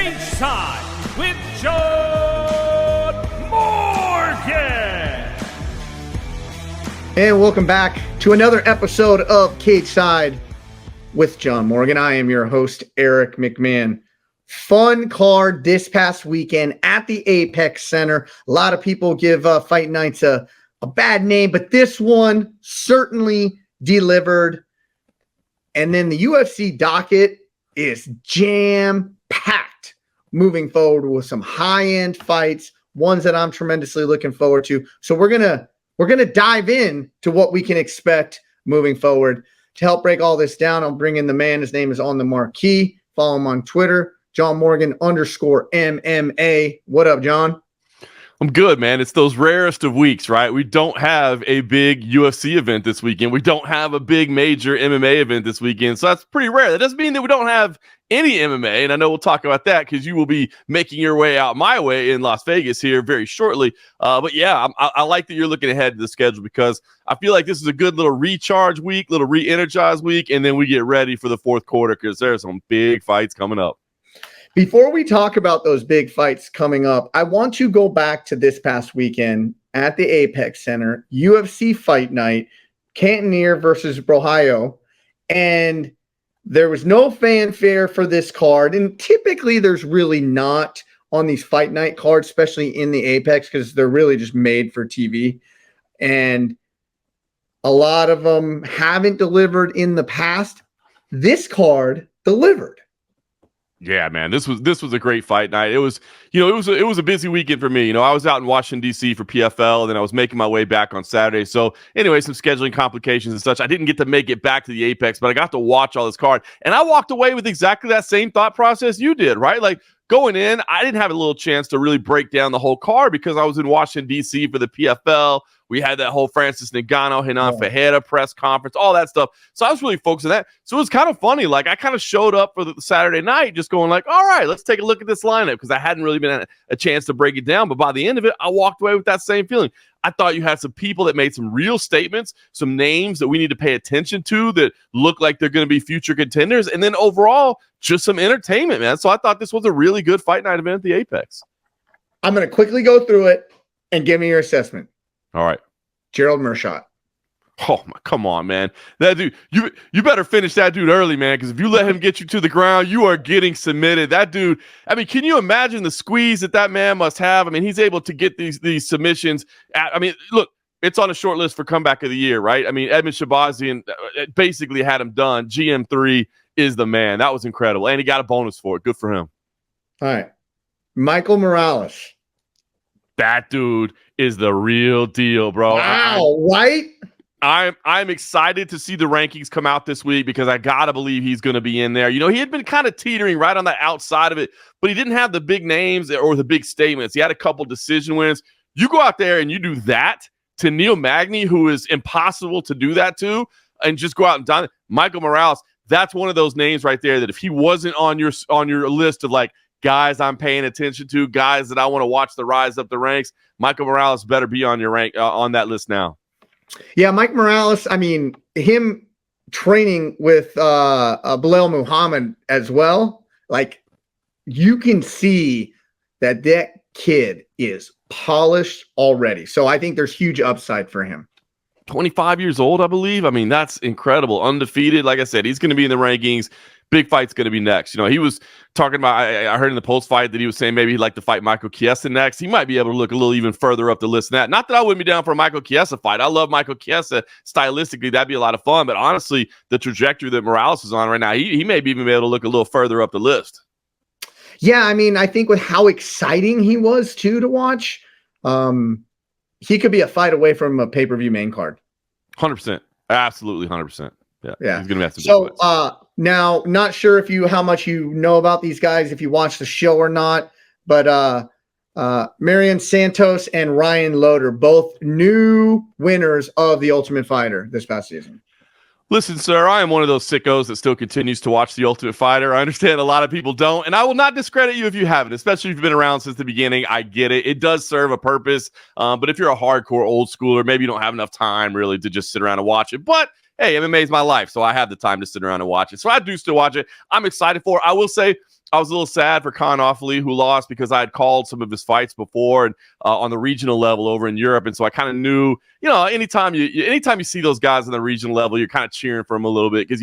Cageside with John Morgan. And welcome back to another episode of Cageside with John Morgan. I am your host, Eric McMahon. Fun card this past weekend at the Apex Center. A lot of people give fight nights a bad name, but this one certainly delivered. And then the UFC docket is jam-packed moving forward with some high-end fights, ones that I'm tremendously looking forward to. So we're gonna dive in to what we can expect moving forward. To help break all this down, I'll bring in the man. His name is on the marquee. Follow him on Twitter, John Morgan _MMA. What up, John? I'm good, man. It's those rarest of weeks, right? We don't have a big UFC event this weekend. We don't have a big major MMA event this weekend. So that's pretty rare. That doesn't mean that we don't have any MMA. And I know we'll talk about that because you will be making your way out my way in Las Vegas here very shortly. But yeah, I like that you're looking ahead to the schedule because I feel like this is a good little recharge week, little re-energize week. And then we get ready for the fourth quarter because there's some big fights coming up. Before we talk about those big fights coming up, I want to go back to this past weekend at the Apex Center, UFC Fight Night, Cannonier versus Borralho, and there was no fanfare for this card, and typically there's really not on these Fight Night cards, especially in the Apex, because they're really just made for TV, and a lot of them haven't delivered in the past. This card delivered. Yeah, man, this was a great fight night. It was a busy weekend for me. I was out in Washington, D.C. for PFL, and then I was making my way back on Saturday. So anyway, some scheduling complications and such. I didn't get to make it back to the Apex, but I got to watch all this card. And I walked away with exactly that same thought process you did, right? Like going in, I didn't have a little chance to really break down the whole card because I was in Washington, D.C. for the PFL. We had that whole Francis Ngannou and Renan Ferreira press conference, all that stuff. So I was really focused on that. So it was kind of funny. Like I kind of showed up for the Saturday night just going like, all right, let's take a look at this lineup because I hadn't really been a chance to break it down. But by the end of it, I walked away with that same feeling. I thought you had some people that made some real statements, some names that we need to pay attention to that look like they're going to be future contenders. And then overall, just some entertainment, man. So I thought this was a really good fight night event at the Apex. I'm going to quickly go through it and give me your assessment. All right. Gerald Meerschaert. Oh, my, come on, man. That dude, you better finish that dude early, man, because if you let him get you to the ground, you are getting submitted. That dude, I mean, can you imagine the squeeze that man must have? I mean, he's able to get these submissions. Look, it's on a short list for comeback of the year, right? I mean, Edmund Shabazian basically had him done. GM3 is the man. That was incredible. And he got a bonus for it. Good for him. All right. Michael Morales. That dude is the real deal, bro. Wow, right? I'm excited to see the rankings come out this week because I gotta believe he's going to be in there. He had been kind of teetering right on the outside of it, but he didn't have the big names or the big statements. He had a couple decision wins. You go out there and you do that to Neil Magny, who is impossible to do that to, and just go out and done it. Michael Morales, that's one of those names right there that if he wasn't on your list of like guys I'm paying attention to, guys that I want to watch the rise up the ranks, Michael Morales better be on your rank on that list now. Yeah, Mike Morales, I mean, him training with Bilal Muhammad as well, like you can see that kid is polished already. So I think there's huge upside for him. 25 years old, I believe. I mean, that's incredible. Undefeated. Like I said, he's going to be in the rankings. Big fight's going to be next. He was talking about, I heard in the post fight that he was saying maybe he'd like to fight Michael Chiesa next. He might be able to look a little even further up the list than that. Not that I wouldn't be down for a Michael Chiesa fight. I love Michael Chiesa. Stylistically, that'd be a lot of fun. But honestly, the trajectory that Morales is on right now, he may even be able to look a little further up the list. Yeah, I mean, I think with how exciting he was, too, to watch, he could be a fight away from a pay-per-view main card. 100%. Absolutely 100%. Yeah. He's going to have some big fights. Now, not sure how much you know about these guys, if you watch the show or not, but Marion Santos and Ryan Loder, both new winners of The Ultimate Fighter this past season. Listen, sir, I am one of those sickos that still continues to watch The Ultimate Fighter. I understand a lot of people don't, and I will not discredit you if you haven't, especially if you've been around since the beginning. I get it. It does serve a purpose, but if you're a hardcore old schooler, maybe you don't have enough time really to just sit around and watch it. But hey, MMA is my life, so I have the time to sit around and watch it. So I do still watch it. I'm excited for it. I will say I was a little sad for Khan Offaly, who lost, because I had called some of his fights before and on the regional level over in Europe, and so I kind of knew, anytime you see those guys on the regional level, you're kind of cheering for them a little bit because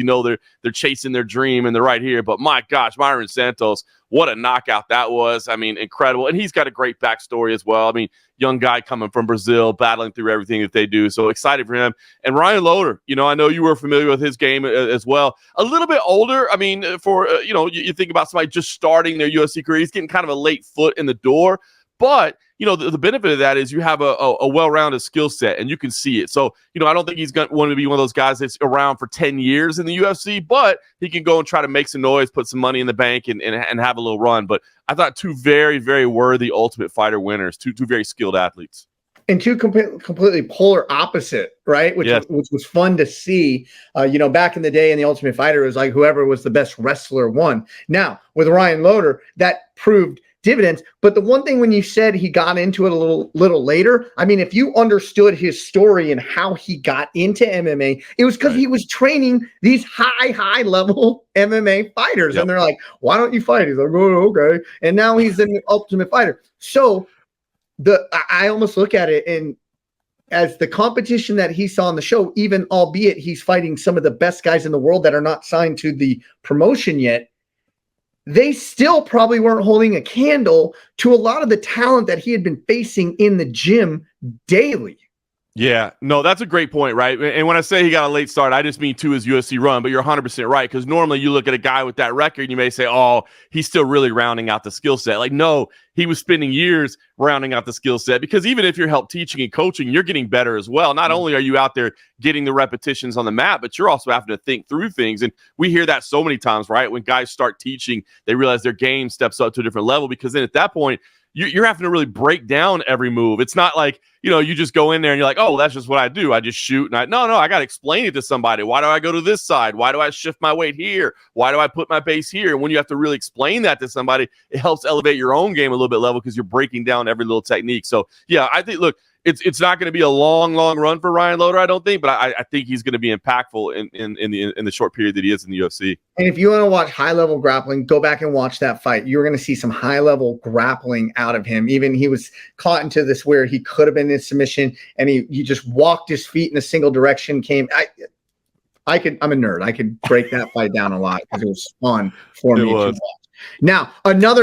they're chasing their dream and they're right here. But my gosh, Myron Santos, what a knockout that was! I mean, incredible, and he's got a great backstory as well. I mean, young guy coming from Brazil, battling through everything that they do. So excited for him. And Ryan Loder, I know you were familiar with his game as well. A little bit older. I mean, for you think about somebody just starting their UFC career, he's getting kind of a late foot in the door. But the benefit of that is you have a well-rounded skill set, and you can see it. So, I don't think he's going to want to be one of those guys that's around for 10 years in the UFC, but he can go and try to make some noise, put some money in the bank, and have a little run. But I thought two very, very worthy Ultimate Fighter winners, two very skilled athletes. And two completely polar opposite, right? Which was fun to see. Back in the day in the Ultimate Fighter, it was like whoever was the best wrestler won. Now, with Ryan Loder, that proved dividends. But the one thing when you said he got into it a little later, I mean, if you understood his story and how he got into MMA, it was because he was training these high level MMA fighters. Yep. And they're like, why don't you fight? He's like, oh, okay. And now he's in the Ultimate Fighter. So I almost look at it and as the competition that he saw on the show, even albeit he's fighting some of the best guys in the world that are not signed to the promotion yet, they still probably weren't holding a candle to a lot of the talent that he had been facing in the gym daily. Yeah, no, that's a great point, right? And when I say he got a late start, I just mean to his UFC run, but you're 100% right, because normally you look at a guy with that record and you may say, oh, he's still really rounding out the skill set. Like, no, he was spending years rounding out the skill set, because even if you're help teaching and coaching, you're getting better as well. Not only are you out there getting the repetitions on the mat, but you're also having to think through things. And we hear that so many times, right? When guys start teaching, they realize their game steps up to a different level, because then at that point, you're having to really break down every move. It's not like, you just go in there and you're like, oh, that's just what I do. I just shoot. And no, I got to explain it to somebody. Why do I go to this side? Why do I shift my weight here? Why do I put my base here? And when you have to really explain that to somebody, it helps elevate your own game a little bit level, because you're breaking down every little technique. So yeah, I think, look, it's not going to be a long run for Ryan Loder, I don't think, but I think he's going to be impactful in the short period that he is in the UFC. And if you want to watch high-level grappling, go back and watch that fight. You're going to see some high-level grappling out of him. Even he was caught into this where he could have been in submission, and he just walked his feet in a single direction. I'm a nerd. I could break that fight down a lot because it was fun for me to watch. Now,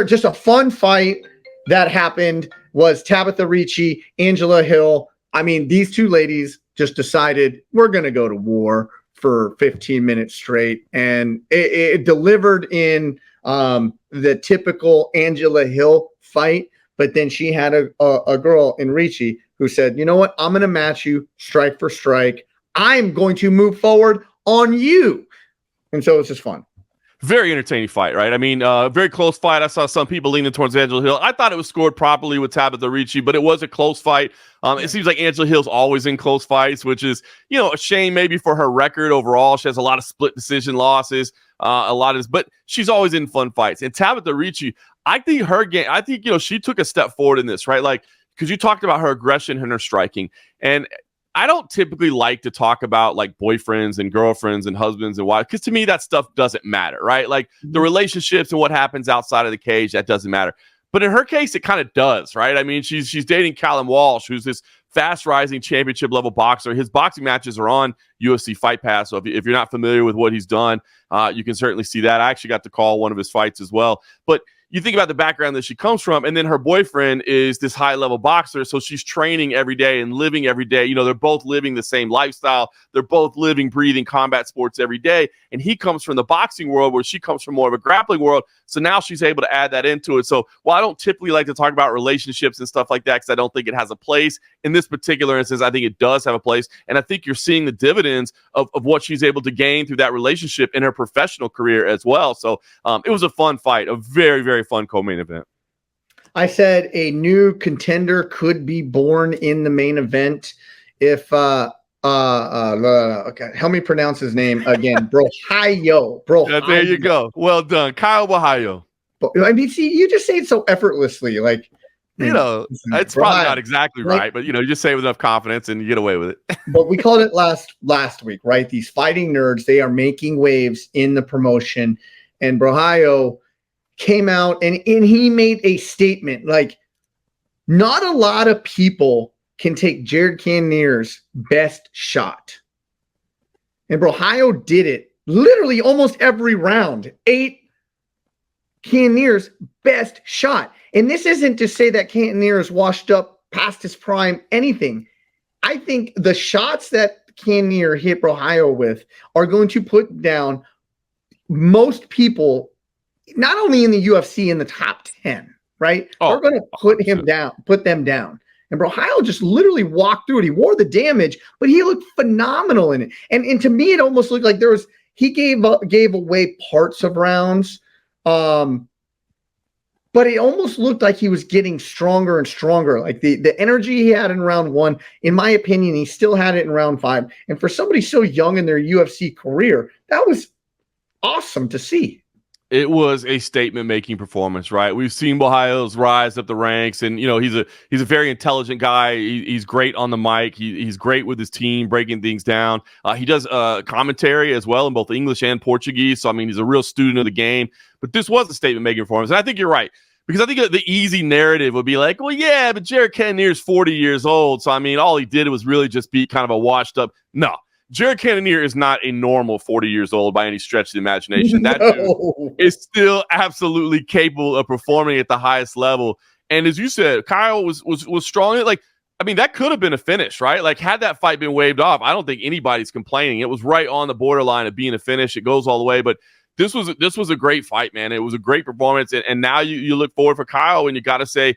just a fun fight that happened was Tabitha Ricci, Angela Hill. I mean, these two ladies just decided we're going to go to war for 15 minutes straight. And it delivered in the typical Angela Hill fight. But then she had a girl in Ricci who said, you know what? I'm going to match you strike for strike. I'm going to move forward on you. And so it's just fun. Very entertaining fight, right? I mean, very close fight. I saw some people leaning towards Angela Hill. I thought it was scored properly with Tabitha Ricci, but it was a close fight. It seems like Angela Hill's always in close fights, which is, a shame maybe for her record overall. She has a lot of split decision losses, but she's always in fun fights. And Tabitha Ricci, I think her game, she took a step forward in this, right? Like, because you talked about her aggression and her striking. And I don't typically like to talk about like boyfriends and girlfriends and husbands and wives, because to me that stuff doesn't matter, right? Like the relationships and what happens outside of the cage, that doesn't matter. But in her case, it kind of does, right? I mean, she's dating Callum Walsh, who's this fast rising championship level boxer. His boxing matches are on UFC Fight Pass. So if you're not familiar with what he's done, you can certainly see that. I actually got to call one of his fights as well. But you think about the background that she comes from, and then her boyfriend is this high-level boxer, so she's training every day and living every day. They're both living the same lifestyle. They're both living, breathing combat sports every day, and he comes from the boxing world where she comes from more of a grappling world, so now she's able to add that into it. So while I don't typically like to talk about relationships and stuff like that because I don't think it has a place, in this particular instance, I think it does have a place, and I think you're seeing the dividends of what she's able to gain through that relationship in her professional career as well. So it was a fun fight, a very, very fun co-main event. I said a new contender could be born in the main event if okay, help me pronounce his name again. Borralho. Yeah, there you go. Well done, Caio Borralho. I mean, see, you just say it so effortlessly, like it's probably not exactly right, but you just say it with enough confidence and you get away with it. But we called it last week, right? These fighting nerds, they are making waves in the promotion, and Borralho, came out and he made a statement like, not a lot of people can take Jared Cannonier's best shot. And Borralho did it literally almost every round. 8 Cannonier's best shot. And this isn't to say that Cannonier is washed up past his prime, anything. I think the shots that Cannonier hit Borralho with are going to put down most people, not only in the UFC, in the top 10, right? They're going to put them down. And Borralho just literally walked through it. He wore the damage, but he looked phenomenal in it. And to me, it almost looked like he gave away parts of rounds. But it almost looked like he was getting stronger and stronger. Like the energy he had in round 1, in my opinion, he still had it in round 5. And for somebody so young in their UFC career, that was awesome to see. It was a statement-making performance, right? We've seen Borralho's rise up the ranks, and he's a very intelligent guy. He's great on the mic. He's great with his team, breaking things down. He does commentary as well in both English and Portuguese. So I mean, he's a real student of the game. But this was a statement-making performance, and I think you're right, because I think the easy narrative would be like, well, yeah, but Jared Cannonier's 40 years old, so I mean, all he did was really just be kind of a washed-up. No. Jared Cannonier is not a normal 40 years old by any stretch of the imagination. That dude is still absolutely capable of performing at the highest level. And as you said, Kyle was strong. Like, I mean, that could have been a finish, right? Like, had that fight been waved off, I don't think anybody's complaining. It was right on the borderline of being a finish. It goes all the way. But this was a great fight, man. It was a great performance. And now you look forward for Kyle, and you got to say,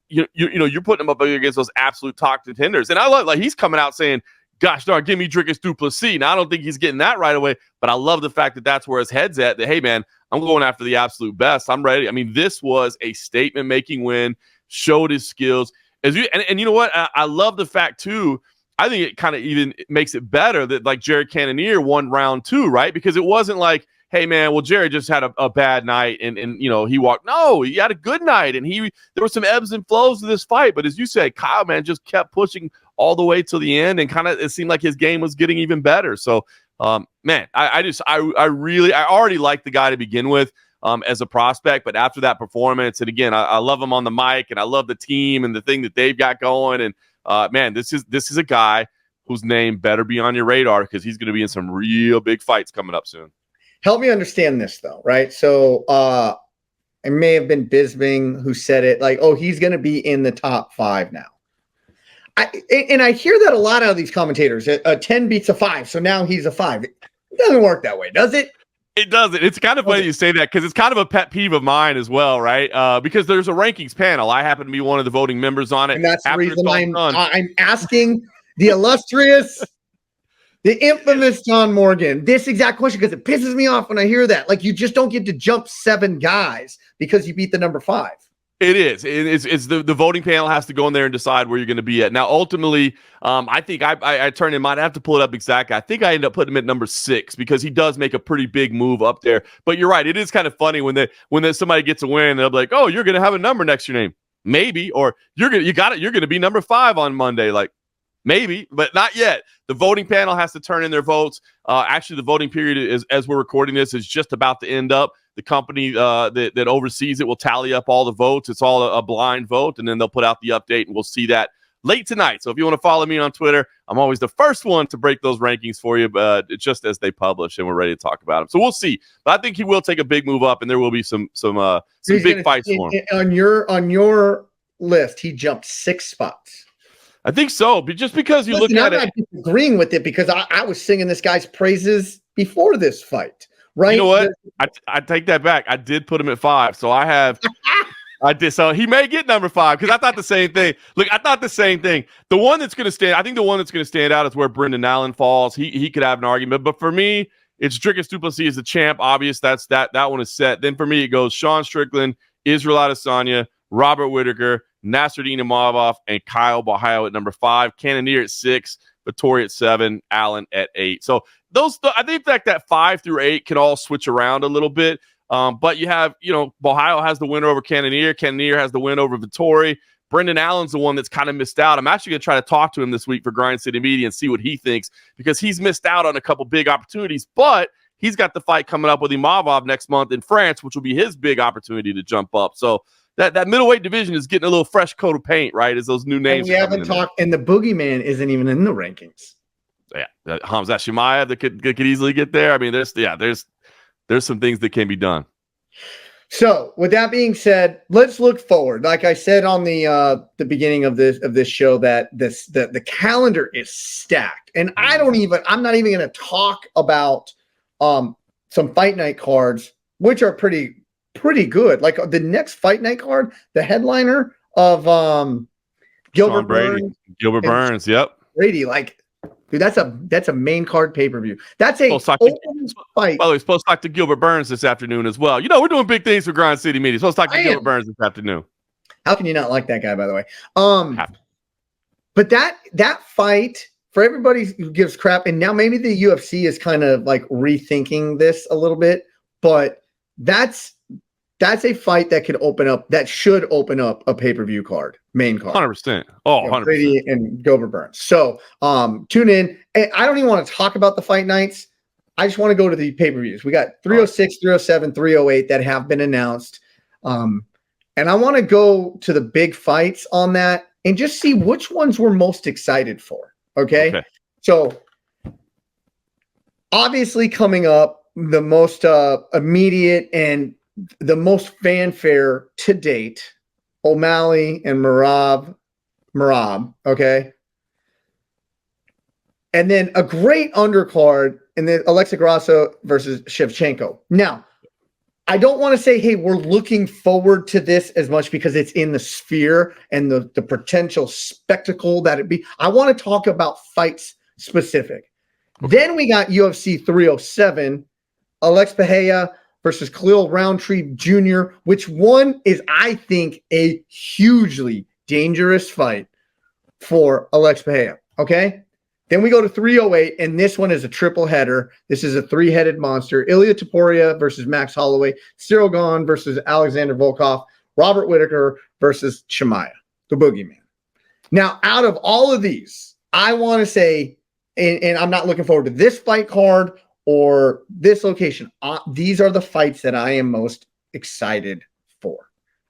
you're putting him up against those absolute top contenders. And I love, like, he's coming out saying, gosh darn, give me Dricus du Plessis. Now, I don't think he's getting that right away, but I love the fact that that's where his head's at, that, hey, man, I'm going after the absolute best. I'm ready. I mean, this was a statement-making win, showed his skills. And you know what? I love the fact, too, I think it kind of even makes it better that, like, Jared Cannonier won round 2, right? Because it wasn't like, hey, man, well, Jared just had a bad night and he walked. No, he had a good night, and there were some ebbs and flows to this fight. But as you said, Kyle, man, just kept pushing all the way till the end, and kind of it seemed like his game was getting even better. So, man, I already liked the guy to begin with as a prospect, but after that performance, and again, I love him on the mic, and I love the team and the thing that they've got going. And man, this is a guy whose name better be on your radar, because he's going to be in some real big fights coming up soon. Help me understand this, though, right? So it may have been Bisping who said it, like, oh, he's going to be in the top 5 now. I hear that a lot out of these commentators. A 10 beats a 5, so now he's a 5. It doesn't work that way, does it? It doesn't. It's kind of funny you say that, because it's kind of a pet peeve of mine as well, right? Because there's a rankings panel. I happen to be one of the voting members on it. And that's the reason I'm asking the illustrious, the infamous John Morgan this exact question, because it pisses me off when I hear that. Like, you just don't get to jump 7 guys because you beat the number 5. It is. It's the voting panel has to go in there and decide where you're going to be at. Now, ultimately, I think I turned in mine. I have to pull it up exactly. I think I ended up putting him at number 6, because he does make a pretty big move up there. But you're right. It is kind of funny when somebody gets a win, and they'll be like, "Oh, you're going to have a number next to your name, maybe," or You're going to be number 5 on Monday, like. Maybe, but not yet. The voting panel has to turn in their votes. Actually, the voting period is, as we're recording this, is just about to end up. The company that oversees it will tally up all the votes. It's all a blind vote, and then they'll put out the update, and we'll see that late tonight. So if you want to follow me on Twitter, I'm always the first one to break those rankings for you, but just as they publish, and we're ready to talk about them. So we'll see. But I think he will take a big move up, and there will be some big fights for him. On your list, he jumped 6 spots. I think so, but just because you look at it. I'm not disagreeing with it, because I was singing this guy's praises before this fight, right? You know what? I take that back. I did put him at 5, so I did. So he may get number 5, because I thought the same thing. Look, I thought the same thing. The one that's going to stand out is where Brendan Allen falls. He could have an argument, but for me, it's Dricus du Plessis as the champ. Obvious, that one is set. Then for me, it goes Sean Strickland, Israel Adesanya, Robert Whittaker, Nasruddin Imavov, and Caio Borralho at number 5, Cannonier at 6, Vettori at 7, Allen at 8. So I think that 5 through 8 can all switch around a little bit. But you have, Borralho has the win over Cannonier. Cannonier has the win over Vettori. Brendan Allen's the one that's kind of missed out. I'm actually going to try to talk to him this week for Grind City Media and see what he thinks, because he's missed out on a couple big opportunities, but he's got the fight coming up with Imavov next month in France, which will be his big opportunity to jump up. So that middleweight division is getting a little fresh coat of paint, right? As those new names. And we haven't talked, and the boogeyman isn't even in the rankings. Yeah, Hamzat Chimaev that could easily get there. I mean, there's some things that can be done. So, with that being said, let's look forward. Like I said on the beginning of this show, that the calendar is stacked, and I'm not even going to talk about some fight night cards, which are pretty good. Like the next fight night card, the headliner of Gilbert Burns, yep, Brady, like. Dude, that's a main card pay-per-view. That's a fight. By the way, we're supposed to talk to Gilbert Burns this afternoon as well. We're doing big things for Grind City Media. Supposed to talk to Gilbert Burns this afternoon. How can you not like that guy, by the way? But that fight, for everybody who gives crap, and now maybe the UFC is kind of like rethinking this a little bit, but that's a fight that should open up a pay-per-view card, main card. 100%. Oh, 100%. Brady and Gilbert Burns. So tune in. And I don't even want to talk about the fight nights. I just want to go to the pay-per-views. We got 306, 307, 308 that have been announced. And I want to go to the big fights on that and just see which ones we're most excited for. Okay. So obviously coming up, the most immediate and the most fanfare to date, O'Malley and Merab, okay? And then a great undercard, and then Alexa Grasso versus Shevchecnko. Now, I don't want to say, hey, we're looking forward to this as much because it's in the sphere and the potential spectacle that it be. I want to talk about fights specific. Okay. Then we got UFC 307, Alex Pereira versus Khalil Rountree Jr., which one is, I think, a hugely dangerous fight for Alex Pereira, okay? Then we go to 308, and this one is a triple header. This is a three-headed monster. Ilia Topuria versus Max Holloway, Ciryl Gane versus Alexander Volkov, Robert Whittaker versus Chimaev, the boogeyman. Now, out of all of these, I want to say, and I'm not looking forward to this fight card or this location. These are the fights that I am most excited for.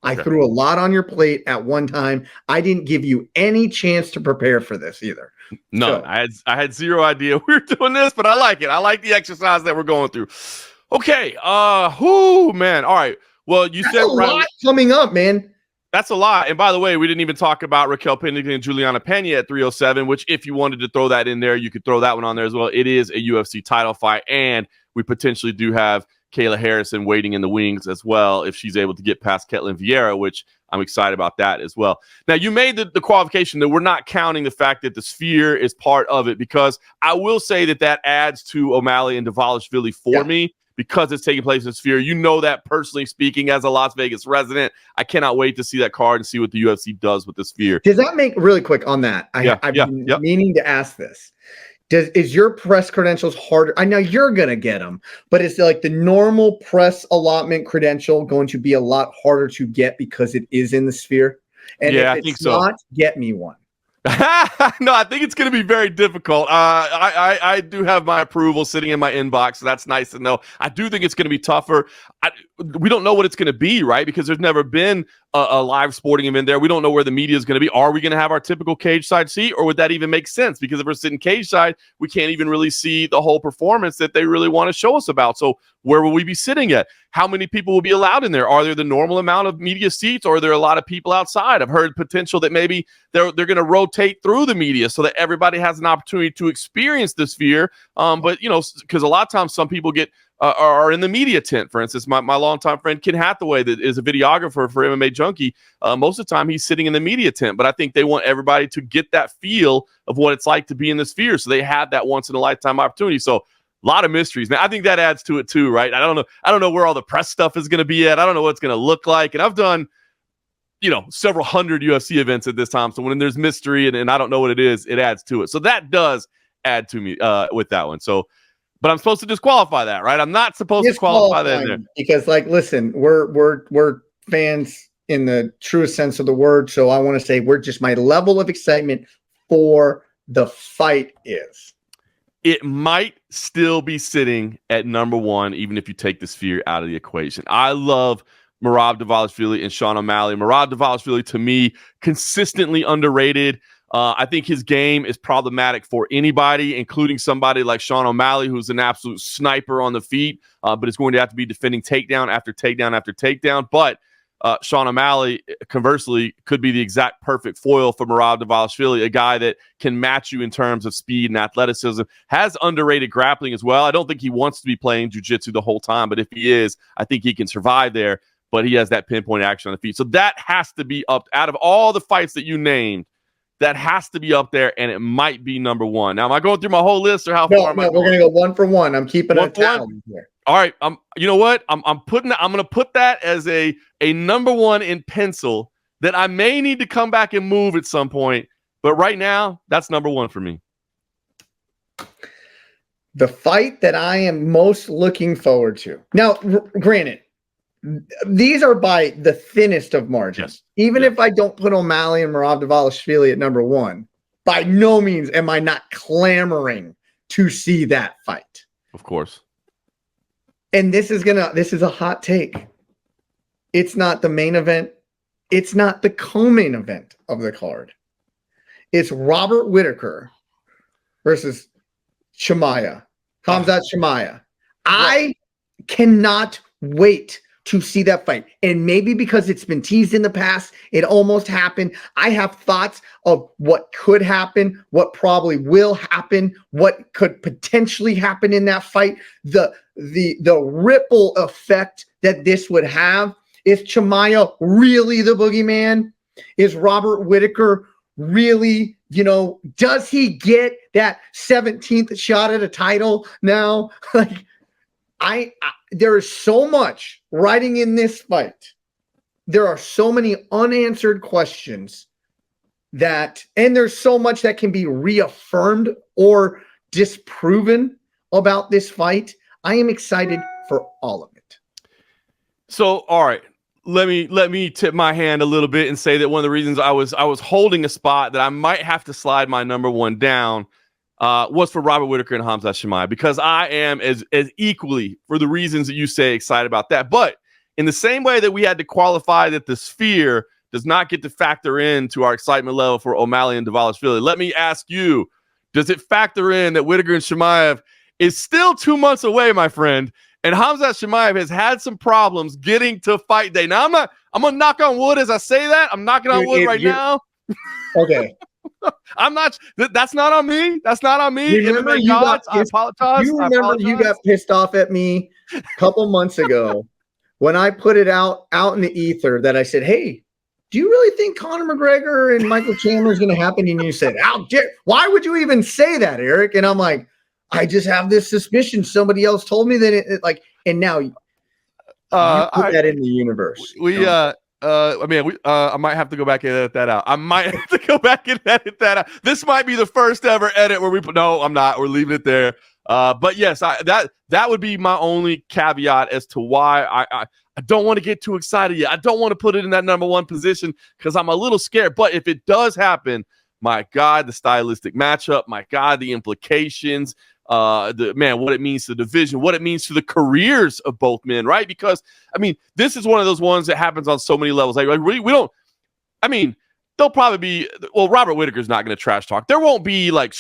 Okay. I threw a lot on your plate at one time. I didn't give you any chance to prepare for this either. None. So, I had zero idea we were doing this, but I like it. I like the exercise that we're going through. Okay. Man. All right. Well, you said a lot coming up, man. That's a lot. And by the way, we didn't even talk about Raquel Pennington and Julianna Pena at 307, which if you wanted to throw that in there, you could throw that one on there as well. It is a UFC title fight, and we potentially do have Kayla Harrison waiting in the wings as well if she's able to get past Ketlin Vieira, which I'm excited about that as well. Now, you made the qualification that we're not counting the fact that the sphere is part of it, because I will say that adds to O'Malley and Dvalishvili for me, because it's taking place in Sphere. You know that personally speaking, as a Las Vegas resident, I cannot wait to see that card and see what the UFC does with the Sphere. Does that make, really quick on that, I've been meaning to ask this. Is your press credentials harder? I know you're going to get them, but is like the normal press allotment credential going to be a lot harder to get because it is in the Sphere? And if I think so. Not, get me one. No, I think it's going to be very difficult. I do have my approval sitting in my inbox, so that's nice to know. I do think it's going to be tougher. We don't know what it's going to be, right? Because there's never been a live sporting event there. We don't know where the media is going to be. Are we going to have our typical cage side seat, or would that even make sense? Because if we're sitting cage side, we can't even really see the whole performance that they really want to show us about. So where will we be sitting at? How many people will be allowed in there? Are there the normal amount of media seats, or are there a lot of people outside? I've heard potential that maybe they're going to rotate through the media so that everybody has an opportunity to experience the Sphere. But, because a lot of times some people are in the media tent. For instance, my longtime friend Ken Hathaway, that is a videographer for MMA Junkie, most of the time he's sitting in the media tent. But I think they want everybody to get that feel of what it's like to be in the Sphere, so they have that once in a lifetime opportunity. So a lot of mysteries, man. I think that adds to it too, right? I don't know where all the press stuff is going to be at. I don't know what it's going to look like. And I've done, several hundred UFC events at this time. So when there's mystery and I don't know what it is, it adds to it. So that does add to me with that one. So, but I'm supposed to disqualify that, right? I'm not supposed to qualify that in there. Because, listen, we're fans in the truest sense of the word. So I want to say my level of excitement for the fight is. it might still be sitting at number one, even if you take the Sphere out of the equation. I love Merab Dvalishvili and Sean O'Malley. Merab Dvalishvili, to me, consistently underrated. I think his game is problematic for anybody, including somebody like Sean O'Malley, who's an absolute sniper on the feet, but is going to have to be defending takedown after takedown after takedown. But Sean O'Malley, conversely, could be the exact perfect foil for Merab Dvalishvili, a guy that can match you in terms of speed and athleticism, has underrated grappling as well. I don't think he wants to be playing jiu-jitsu the whole time, but if he is, I think he can survive there, but he has that pinpoint action on the feet. So that has to be up out of all the fights that you named. That has to be up there, and it might be number one. Now, am I going through my whole list, or how far am I going? We're going to go one for one. I'm keeping a tally here. All right. You know what? I'm going to put that as a number one in pencil that I may need to come back and move at some point. But right now, that's number one for me. The fight that I am most looking forward to. Now, granted, these are by the thinnest of margins. Yes. Even if I don't put O'Malley and Merab Dvalishvili at number one, by no means am I not clamoring to see that fight. Of course. And this is a hot take. It's not the main event. It's not the co-main event of the card. It's Robert Whittaker versus Chimaev. Khamzat Chimaev. I cannot wait to see that fight. And maybe because it's been teased in the past, it almost happened. I have thoughts of what could happen, what probably will happen, what could potentially happen in that fight. The ripple effect that this would have. Is Chimaev really the boogeyman? Is Robert Whittaker really, does he get that 17th shot at a title now? Like, there is so much riding in this fight. There are so many unanswered questions and there's so much that can be reaffirmed or disproven about this fight. I am excited for all of it. So, all right, let me tip my hand a little bit and say that one of the reasons I was holding a spot that I might have to slide my number one down was for Robert Whittaker and Khamzat Chimaev, because I am as equally, for the reasons that you say, excited about that. But in the same way that we had to qualify that the Sphere does not get to factor into our excitement level for O'Malley and Dvalishvili, let me ask you, does it factor in that Whittaker and Chimaev is still 2 months away, my friend? And Khamzat Chimaev has had some problems getting to fight day. Now, I'm going to knock on wood as I say that. I'm knocking on wood right now. Okay. I'm not. That's not on me. That's not on me. Remember I apologize. You remember you got pissed off at me a couple months ago when I put it out in the ether that I said, "Hey, do you really think Conor McGregor and Michael Chandler is going to happen?" And you said, "Why would you even say that, Eric?" And I'm like, I just have this suspicion somebody else told me that it like, and now you put that in the universe. I might have to go back and edit that out. I might have to go back and edit that out. This might be the first ever edit where no, I'm not. We're leaving it there. But yes, that would be my only caveat as to why I don't want to get too excited yet. I don't want to put it in that number one position because I'm a little scared. But if it does happen, my God, the stylistic matchup, my God, the implications, what it means to the division, what it means to the careers of both men, right? Because, this is one of those ones that happens on so many levels. Like we don't, they'll probably be, Robert Whittaker's not going to trash talk. There won't be like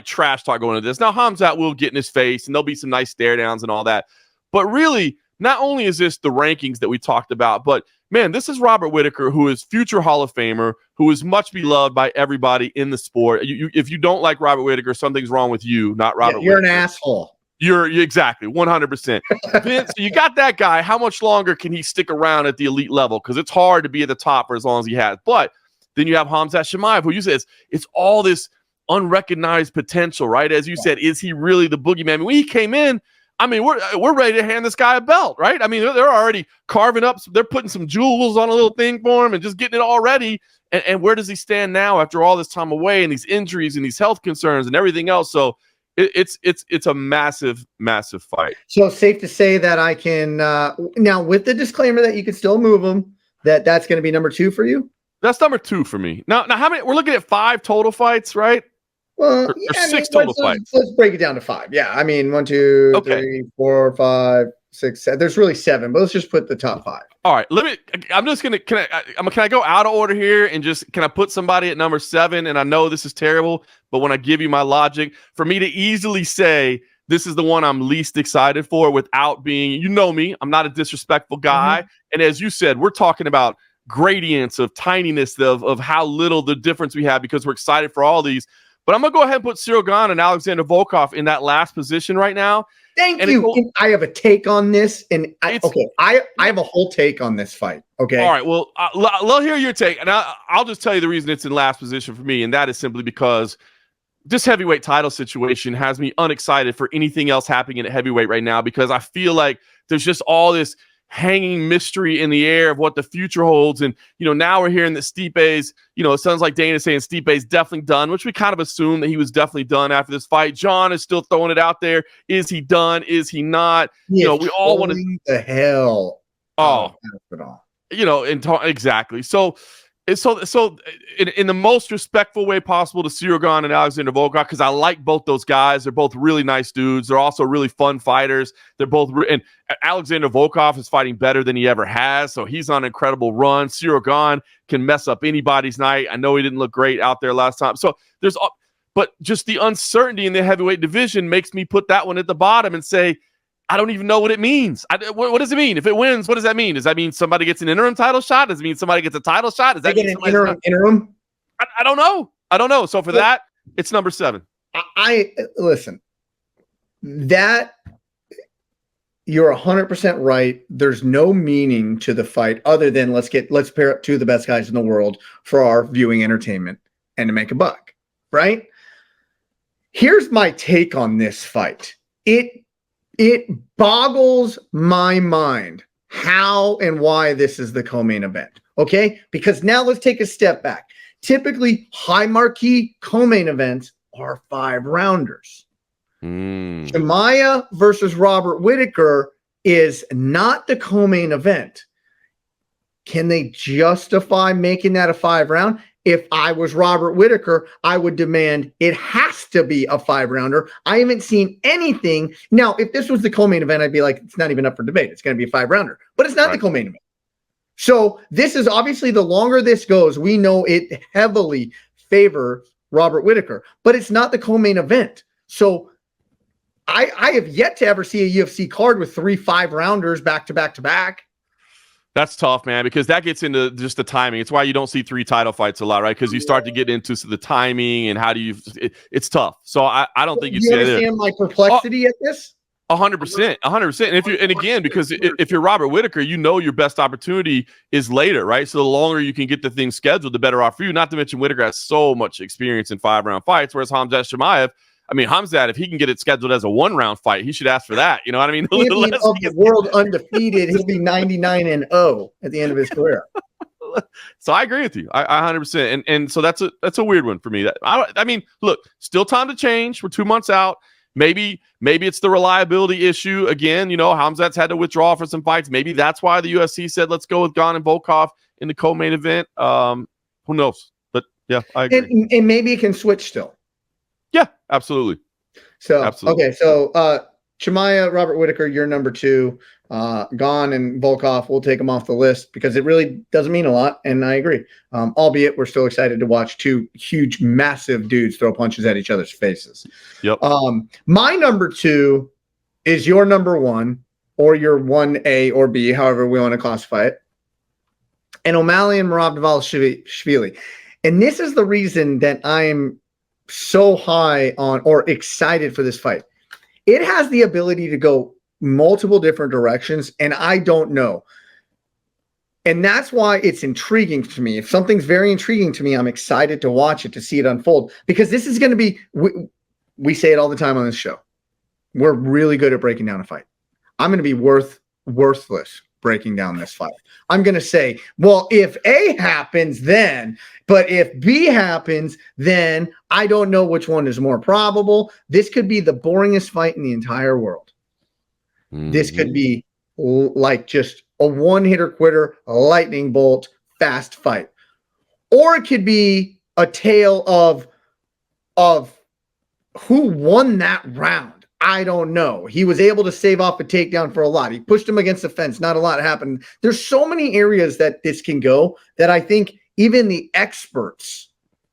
trash talk going into this. Now, Khamzat will get in his face and there'll be some nice stare downs and all that. But really, not only is this the rankings that we talked about, but man, this is Robert Whittaker, who is future Hall of Famer, who is much beloved by everybody in the sport. If you don't like Robert Whittaker, something's wrong with you, not Robert Whittaker. You're an asshole. You're exactly 100%. Vince, so you got that guy. How much longer can he stick around at the elite level? Because it's hard to be at the top for as long as he has. But then you have Khamzat Chimaev, who you said it's all this unrecognized potential, right? As you said, is he really the boogeyman? When he came in, we're ready to hand this guy a belt, right? They're already carving up. They're putting some jewels on a little thing for him and just getting it all ready. And where does he stand now after all this time away and these injuries and these health concerns and everything else? So it's a massive, massive fight. So safe to say that I can now, with the disclaimer that you can still move him, that's going to be number two for you. That's number two for me. Now how many? We're looking at 5 total fights, right? Well, Or yeah, six total fights. Let's break it down to 5. Yeah, I mean 1, 2, Okay. 3, 4, 5, 6, 7. There's really 7, but let's just put the top 5. All right, I'm just gonna can I go out of order here and just can I put somebody at number 7? And I know this is terrible, but when I give you my logic, for me to easily say this is the one I'm least excited for without being, you know me, I'm not a disrespectful guy. And as you said, we're talking about gradients of tininess of how little the difference we have because we're excited for all these. But I'm going to go ahead and put Ciryl Gane and Alexander Volkov in that last position right now. Thank you. I have a take on this. And I have a whole take on this fight. Okay. All right. Well, I'll hear your take. And I'll just tell you the reason it's in last position for me. And that is simply because this heavyweight title situation has me unexcited for anything else happening in heavyweight right now because I feel like there's just all this hanging mystery in the air of what the future holds. And, now we're hearing that Stipe's, it sounds like Dana's saying Stipe's definitely done, which we kind of assume that he was definitely done after this fight. John is still throwing it out there. Is he done? Is he not? We all want to the hell. Exactly. So in the most respectful way possible to Ciryl Gane and Alexander Volkov, because I like both those guys. They're both really nice dudes. They're also really fun fighters. They're both and Alexander Volkov is fighting better than he ever has, so he's on an incredible run. Ciryl Gane can mess up anybody's night. I know he didn't look great out there last time. So but just the uncertainty in the heavyweight division makes me put that one at the bottom and say, I don't even know what it means. What does it mean? If it wins, what does that mean? Does that mean somebody gets an interim title shot? Does it mean somebody gets a title shot? Does that mean an interim? I don't know. I don't know. So for that, it's number 7. I listen. That you're 100% right. There's no meaning to the fight other than let's pair up 2 of the best guys in the world for our viewing entertainment and to make a buck. Right? Here's my take on this fight. It boggles my mind how and why this is the co-main event, okay? Because now let's take a step back. Typically, high marquee co-main events are 5-rounders. Chimaev versus Robert Whittaker is not the co-main event. Can they justify making that a 5-round? If I was Robert Whittaker, I would demand it has to be a 5-rounder. I haven't seen anything. Now, if this was the co-main event, I'd be like, it's not even up for debate. It's going to be a 5-rounder. But it's not the co-main event. So this is obviously the longer this goes, we know it heavily favors Robert Whittaker. But it's not the co-main event. So I have yet to ever see a UFC card with 3 5-rounders back to back to back. That's tough, man, because that gets into just the timing. It's why you don't see 3 title fights a lot, right? Because you start to get into the timing and how do you it's tough. So I don't think you see it. You understand my perplexity at this? 100%. And again, because if you're Robert Whittaker, your best opportunity is later, right? So the longer you can get the thing scheduled, the better off for you. Not to mention Whittaker has so much experience in 5-round fights, whereas Khamzat Chimaev, Khamzat, if he can get it scheduled as a 1-round fight, he should ask for that. You know what I mean? Of the world undefeated, he'll be 99-0 at the end of his career. So I agree with you. I 100%. And so that's a weird one for me. Look, still time to change. We're 2 months out. Maybe it's the reliability issue again. Khamzat's had to withdraw for some fights. Maybe that's why the UFC said let's go with Gane and Volkov in the co-main event. Who knows? But yeah, I agree. And maybe it can switch still. Yeah, absolutely. Okay, so Chimaev, Robert Whittaker, you're number 2. Gane and Volkov, we'll take them off the list because it really doesn't mean a lot, and I agree. Albeit we're still excited to watch 2 huge, massive dudes throw punches at each other's faces. Yep. My number 2 is your number 1, or your 1A or B, however we want to classify it. And O'Malley and Merab Dvalishvili. And this is the reason that I'm so high on or excited for this fight. It has the ability to go multiple different directions, and I don't know. And that's why it's intriguing to me. If something's very intriguing to me, I'm excited to watch it, to see it unfold, because this is going to be, we say it all the time on this show. We're really good at breaking down a fight. I'm going to be worthless breaking down this fight. I'm going to say, well, if A happens, then, but if B happens, then I don't know which one is more probable. This could be the boringest fight in the entire world. This could be like just a one-hitter quitter, a lightning bolt, fast fight. Or it could be a tale of who won that round? I don't know. He was able to stave off a takedown for a lot. He pushed him against the fence. Not a lot happened. There's so many areas that this can go that I think even the experts,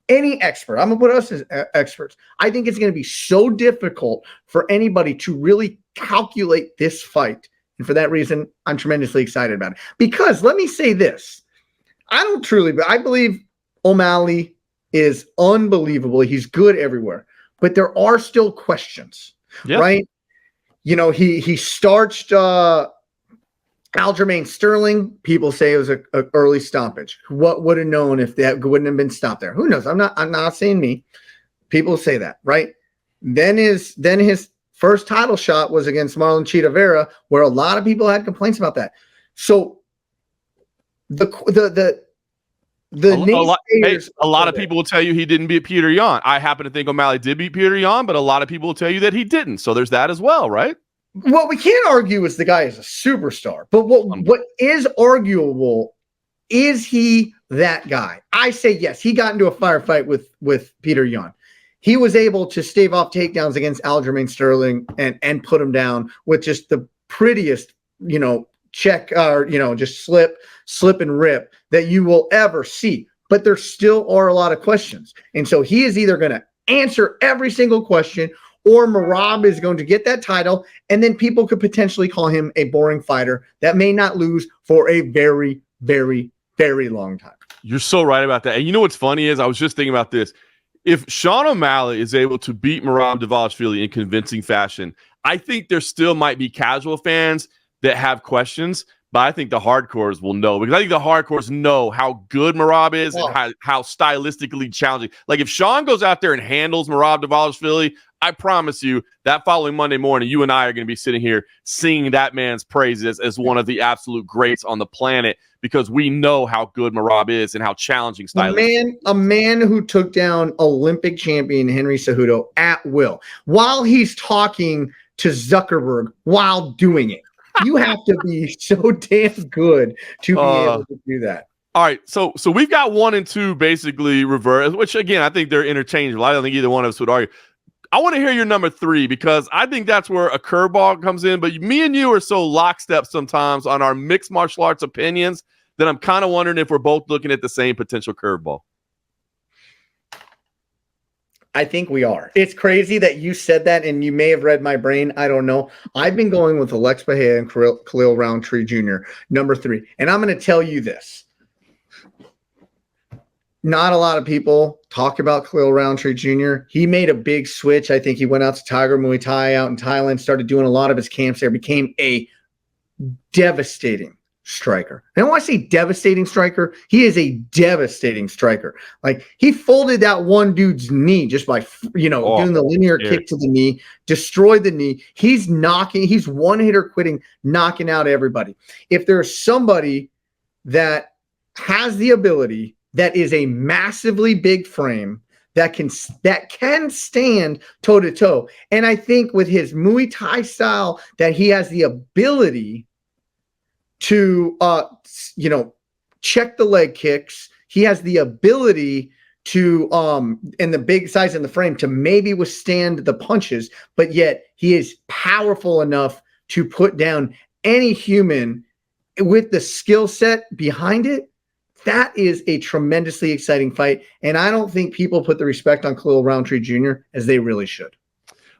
any expert, I'm going to put us as experts, I think it's going to be so difficult for anybody to really calculate this fight. And for that reason, I'm tremendously excited about it. Because let me say this. I believe O'Malley is unbelievable. He's good everywhere. But there are still questions, right? You know, he starched Aljamain Sterling. People say it was an early stoppage. What would have known if that wouldn't have been stopped there? Who knows? I'm not saying me. People say that, right? Then his first title shot was against Marlon Chita Vera, where a lot of people had complaints about that. So a lot of people will tell you he didn't beat Peter Yan. I happen to think O'Malley did beat Peter Yan, but a lot of people will tell you that he didn't. So there's that as well, right? What we can't argue is the guy is a superstar. But what is arguable is he that guy? I say yes. He got into a firefight with Peter Yan. He was able to stave off takedowns against Aljamain Sterling and put him down with just the prettiest, check or just slip and rip that you will ever see. But there still are a lot of questions. And so he is either going to answer every single question, or Merab is going to get that title, and then people could potentially call him a boring fighter that may not lose for a very, very, very long time. You're so right about that. And you know what's funny is I was just thinking about this. If Sean O'Malley is able to beat Merab Dvalishvili in convincing fashion, I think there still might be casual fans that have questions, but I think the hardcores will know, because I think the hardcores know how good Merab is and how stylistically challenging. Like if Sean goes out there and handles Merab Dvalishvili, I promise you that following Monday morning, you and I are going to be sitting here singing that man's praises as one of the absolute greats on the planet, because we know how good Merab is and how challenging stylistically. A man who took down Olympic champion Henry Cejudo at will while he's talking to Zuckerberg while doing it. You have to be so damn good to be able to do that. All right, so we've got 1 and 2 basically reversed, which again I think they're interchangeable. I don't think either one of us would argue. I want to hear your number 3, because I think that's where a curveball comes in. But me and you are so lockstep sometimes on our mixed martial arts opinions that I'm kind of wondering if we're both looking at the same potential curveball. I think we are. It's crazy that you said that, and you may have read my brain. I don't know. I've been going with Alex Pereira and Khalil Rountree Jr., number 3. And I'm going to tell you this. Not a lot of people talk about Khalil Rountree Jr. He made a big switch. I think he went out to Tiger Muay Thai out in Thailand, started doing a lot of his camps there, became a devastating striker. And when I say devastating striker, he is a devastating striker. Like he folded that one dude's knee just by, doing the linear kick to the knee, destroyed the knee. He's one hitter quitting, knocking out everybody. If there's somebody that has the ability, that is a massively big frame, that can stand toe to toe. And I think with his Muay Thai style, that he has the ability to, check the leg kicks. He has the ability to, and the big size in the frame to maybe withstand the punches, but yet he is powerful enough to put down any human with the skill set behind it. That is a tremendously exciting fight, and I don't think people put the respect on Khalil Rountree Jr. as they really should.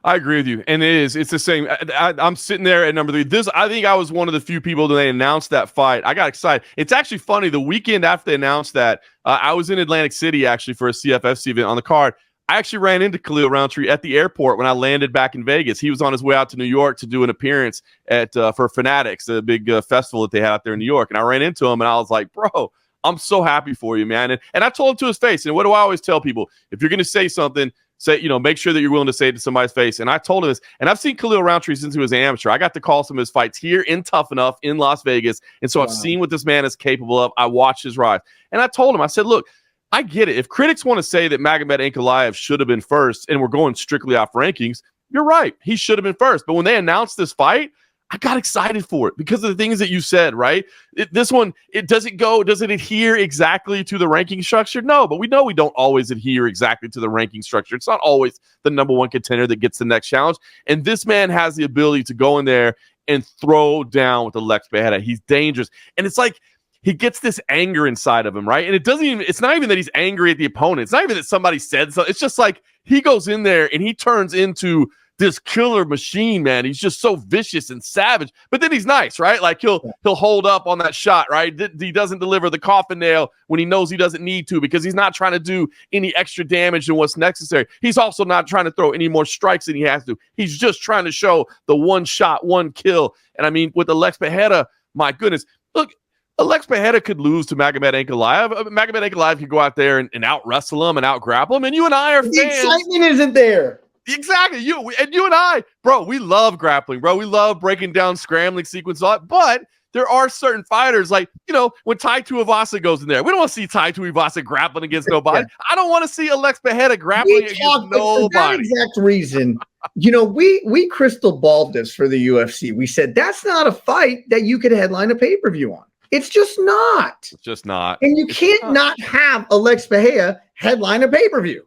I agree with you, and it's the same. I'm sitting there at number 3. I think I was one of the few people that they announced that fight. I got excited. It's actually funny. The weekend after they announced that, I was in Atlantic City actually for a CFFC event on the card. I actually ran into Khalil Rountree at the airport when I landed back in Vegas. He was on his way out to New York to do an appearance at for Fanatics, the big festival that they had out there in New York, and I ran into him, and I was like, bro, I'm so happy for you, man. And I told him to his face. And what do I always tell people? If you're going to say something, make sure that you're willing to say it to somebody's face. And I told him this. And I've seen Khalil Rountree since he was an amateur. I got to call some of his fights here in Tough Enough in Las Vegas. And so I've seen what this man is capable of. I watched his rise. And I told him, I said, look, I get it. If critics want to say that Magomed Ankalaev should have been first and we're going strictly off rankings, you're right. He should have been first. But when they announced this fight, I got excited for it because of the things that you said, right? This one, does it adhere exactly to the ranking structure? No, but we know we don't always adhere exactly to the ranking structure. It's not always the number one contender that gets the next challenge. And this man has the ability to go in there and throw down with Alex Pereira. He's dangerous. And it's like, he gets this anger inside of him, right? And it's not even that he's angry at the opponent. It's not even that somebody said so. It's just like he goes in there and he turns into this killer machine, man. He's just so vicious and savage, but then he's nice, right? Like he'll hold up on that shot, right? He doesn't deliver the coffin nail when he knows he doesn't need to because he's not trying to do any extra damage than what's necessary. He's also not trying to throw any more strikes than he has to. He's just trying to show the one shot, one kill. And I mean, with Alex Pereira, my goodness, look, Alex Pereira could lose to Magomed Ankalaev. Magomed Ankalaev could go out there and out wrestle him and out grapple him. And you and I are fans. The excitement isn't there. Exactly. You and I, bro, we love grappling, bro. We love breaking down scrambling sequences. But there are certain fighters, like, when Tai Tuivasa goes in there, we don't want to see Tai Tuivasa grappling against nobody. Yeah. I don't want to see Alex Pereira grappling against nobody. For that exact reason, we crystal balled this for the UFC. We said that's not a fight that you could headline a pay-per-view on. It's just not. It's just not. And you can't not have Alex Pereira headline a pay-per-view.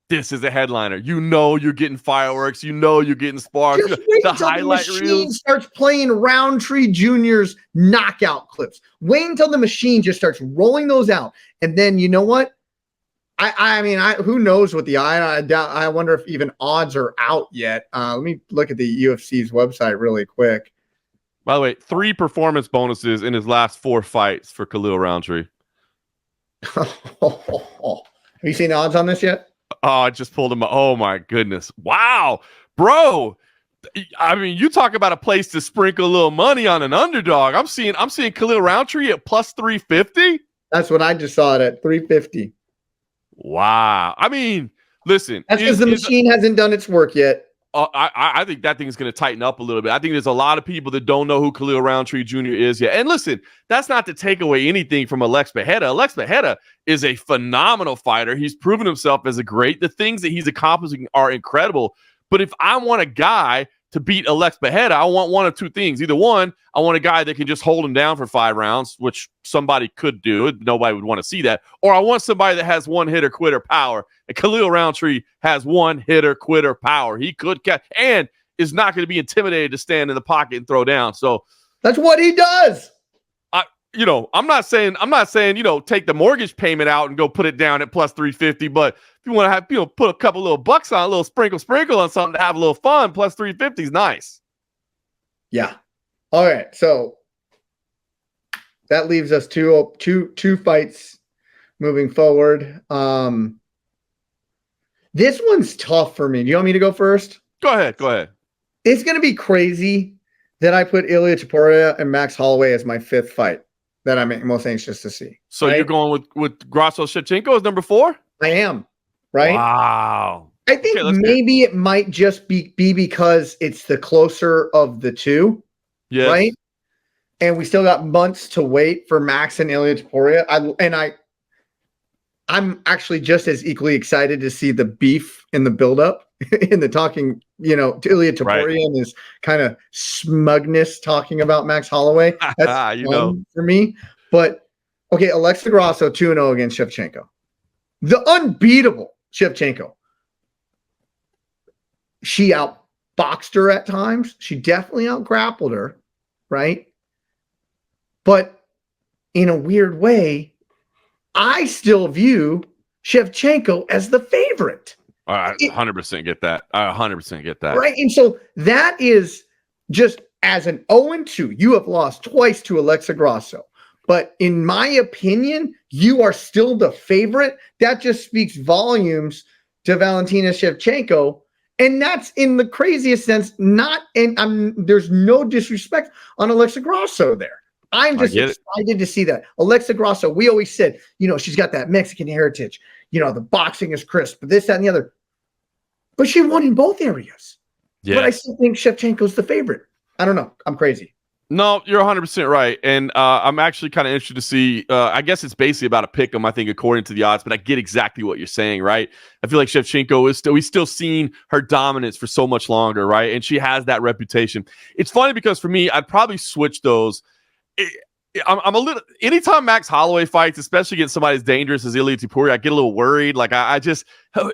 This is a headliner. You're getting fireworks. You're getting sparks. Just wait until the machine starts playing Rountree Jr.'s knockout clips. Wait until the machine just starts rolling those out. And then you know what? I mean, who knows what I wonder if even odds are out yet. Let me look at the UFC's website really quick. By the way, 3 performance bonuses in his last 4 fights for Khalil Rountree. Have you seen the odds on this yet? Oh, I just pulled him. Oh my goodness. Wow. Bro. I mean, you talk about a place to sprinkle a little money on an underdog. I'm seeing Khalil Rountree at plus 350. That's what I just saw it at 350. Wow. I mean, listen. That's because the machine hasn't done its work yet. I think that thing is going to tighten up a little bit. I think there's a lot of people that don't know who Khalil Rountree Jr. is yet. And listen, that's not to take away anything from Alex Pereira. Alex Pereira is a phenomenal fighter. He's proven himself as a great. The things that he's accomplishing are incredible. But if I want a guy to beat Alex Pereira, I want one of two things. Either one, I want a guy that can just hold him down for 5 rounds, which somebody could do. Nobody would want to see that. Or I want somebody that has one-hitter-quitter power. And Khalil Rountree has one-hitter-quitter power. He could catch and is not going to be intimidated to stand in the pocket and throw down. So that's what he does. I'm not saying, take the mortgage payment out and go put it down at plus 350. But if you want to have, put a couple little bucks on, a little sprinkle on something to have a little fun, plus 350 is nice. Yeah. All right. So that leaves us two fights moving forward. This one's tough for me. Do you want me to go first? Go ahead. It's going to be crazy that I put Ilia Topuria and Max Holloway as my 5th fight that I'm most anxious to see. So right? You're going with Grasso Shevcheckenko as number 4? I am. Right? Wow. I think maybe it might just be because it's the closer of the two. Yes. Right? And we still got months to wait for Max and Ilia Topuria. I'm actually just as equally excited to see the beef in the buildup, in the talking, to Ilia Topuria and his kind of smugness talking about Max Holloway. That's fun for me. But, okay, Alexa Grasso 2-0 against Shevchenko. The unbeatable Shevchenko. She outboxed her at times. She definitely outgrappled her, right? But in a weird way, I still view Shevchenko as the favorite. I 100% get that. I 100% get that. Right. And so that is just as an 0-2, you have lost twice to Alexa Grasso. But in my opinion, you are still the favorite. That just speaks volumes to Valentina Shevchenko. And that's in the craziest sense, there's no disrespect on Alexa Grasso there. I'm just excited to see that. Alexa Grasso, we always said, she's got that Mexican heritage. The boxing is crisp, this, that, and the other. But she won in both areas. Yeah. But I still think Shevchenko's the favorite. I don't know. I'm crazy. No, you're 100% right. And I'm actually kind of interested to see, I guess it's basically about a pick 'em, I think, according to the odds, but I get exactly what you're saying, right? I feel like Shevchenko we've still seen her dominance for so much longer, right? And she has that reputation. It's funny because for me, I'd probably switch those. I'm a little, anytime Max Holloway fights, especially against somebody as dangerous as Ilia Topuria, I get a little worried. Like I just,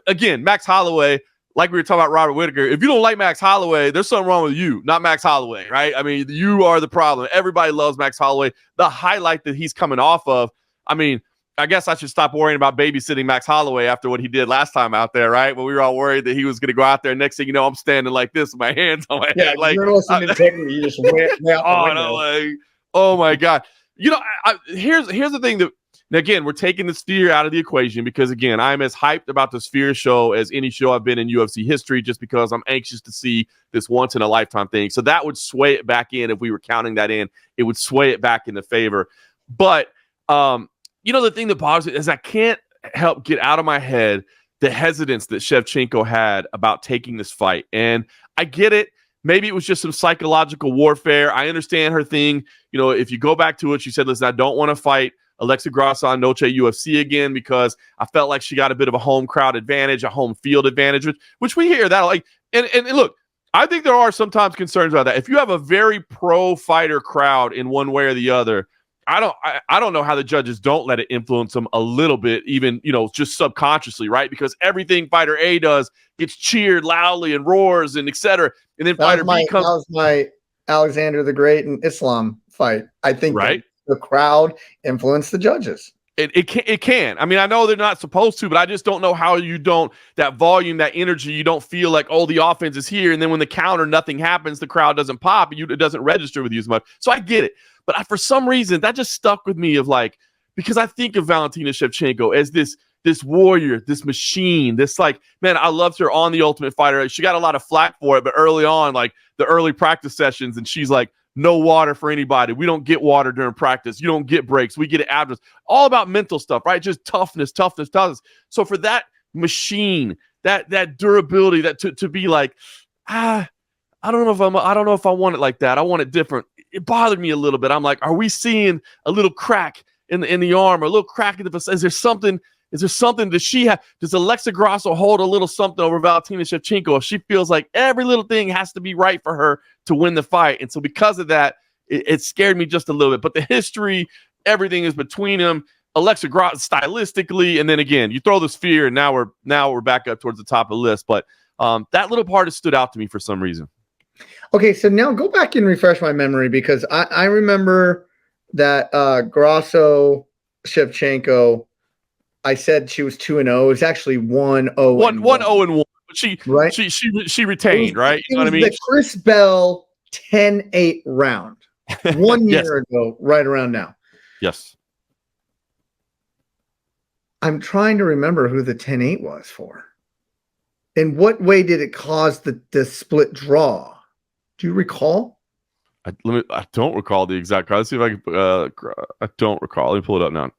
again, Max Holloway, like we were talking about Robert Whittaker, if you don't like Max Holloway, there's something wrong with you, not Max Holloway, right? I mean, you are the problem. Everybody loves Max Holloway. The highlight that he's coming off of, I mean, I guess I should stop worrying about babysitting Max Holloway after what he did last time out there, right? When we were all worried that he was going to go out there. Next thing you know, I'm standing like this with my hands on my head. Like, integrity, you just went out the window. Oh my God. You know, here's the thing that, again, we're taking the Sphere out of the equation because, again, I'm as hyped about the Sphere show as any show I've been in UFC history just because I'm anxious to see this once-in-a-lifetime thing. So that would sway it back in if we were counting that in. It would sway it back into favor. But, you know, the thing that bothers me is I can't help get out of my head the hesitance that Shevchenko had about taking this fight. And I get it. Maybe it was just some psychological warfare. I understand her thing. You know, if you go back to it, she said, listen, I don't want to fight Alexa Grasso on Noche UFC again because I felt like she got a bit of a home crowd advantage, a home field advantage, which we hear that. Like, and look, I think there are sometimes concerns about that. If you have a very pro-fighter crowd in one way or the other, I don't know how the judges don't let it influence them a little bit, even, you know, just subconsciously, right? Because everything fighter A does gets cheered loudly and roars and et cetera. And then fighter B comes. That was my Alexander the Great and Islam fight. I think right. The crowd influenced the judges. It can. I mean, I know they're not supposed to, but I just don't know how you don't, that volume, that energy, you don't feel like, oh, the offense is here. And then when the counter, nothing happens, the crowd doesn't pop, it doesn't register with you as much. So I get it. But for some reason, that just stuck with me of like, because I think of Valentina Shevchenko as this warrior, this machine, this like, man, I loved her on The Ultimate Fighter. She got a lot of flack for it, but early on, like the early practice sessions, and she's like, no water for anybody. We don't get water during practice. You don't get breaks. We get it afterwards. All about mental stuff, right? Just toughness. So for that machine, that durability, that to be like, I don't know if I want it like that. I want it different. It bothered me a little bit. I'm like, are we seeing a little crack in the arm or a little crack in the facade? Is there something? Does she have? Does Alexa Grasso hold a little something over Valentina Shevchenko if she feels like every little thing has to be right for her to win the fight? And so because of that, it scared me just a little bit. But the history, everything is between them. Alexa Grasso stylistically, and then again, you throw the Sphere, and now we're back up towards the top of the list. But that little part has stood out to me for some reason. Okay, so now go back and refresh my memory because I remember that Grasso Shevchenko. I said she was 2-0. It was actually 1-0. 1-0-1. But she retained, right? You know what I mean? The Chris Bell 10-8 round 1 year ago, right around now. Yes. I'm trying to remember who the 10-8 was for. In what way did it cause the split draw? Do you recall? I don't recall the exact cause. Let's see if I can. I don't recall. Let me pull it up now.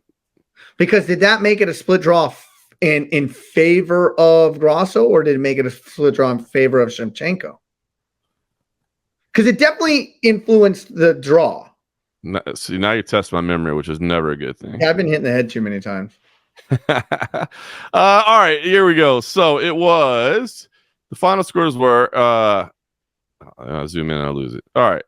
Because did that make it a split draw in favor of Grasso, or did it make it a split draw in favor of Shevchenko? Because it definitely influenced the draw. See, now you test my memory, which is never a good thing. Yeah, I've been hitting the head too many times. All right, here we go. So it was the final scores were. I'll zoom in, I'll lose it. All right.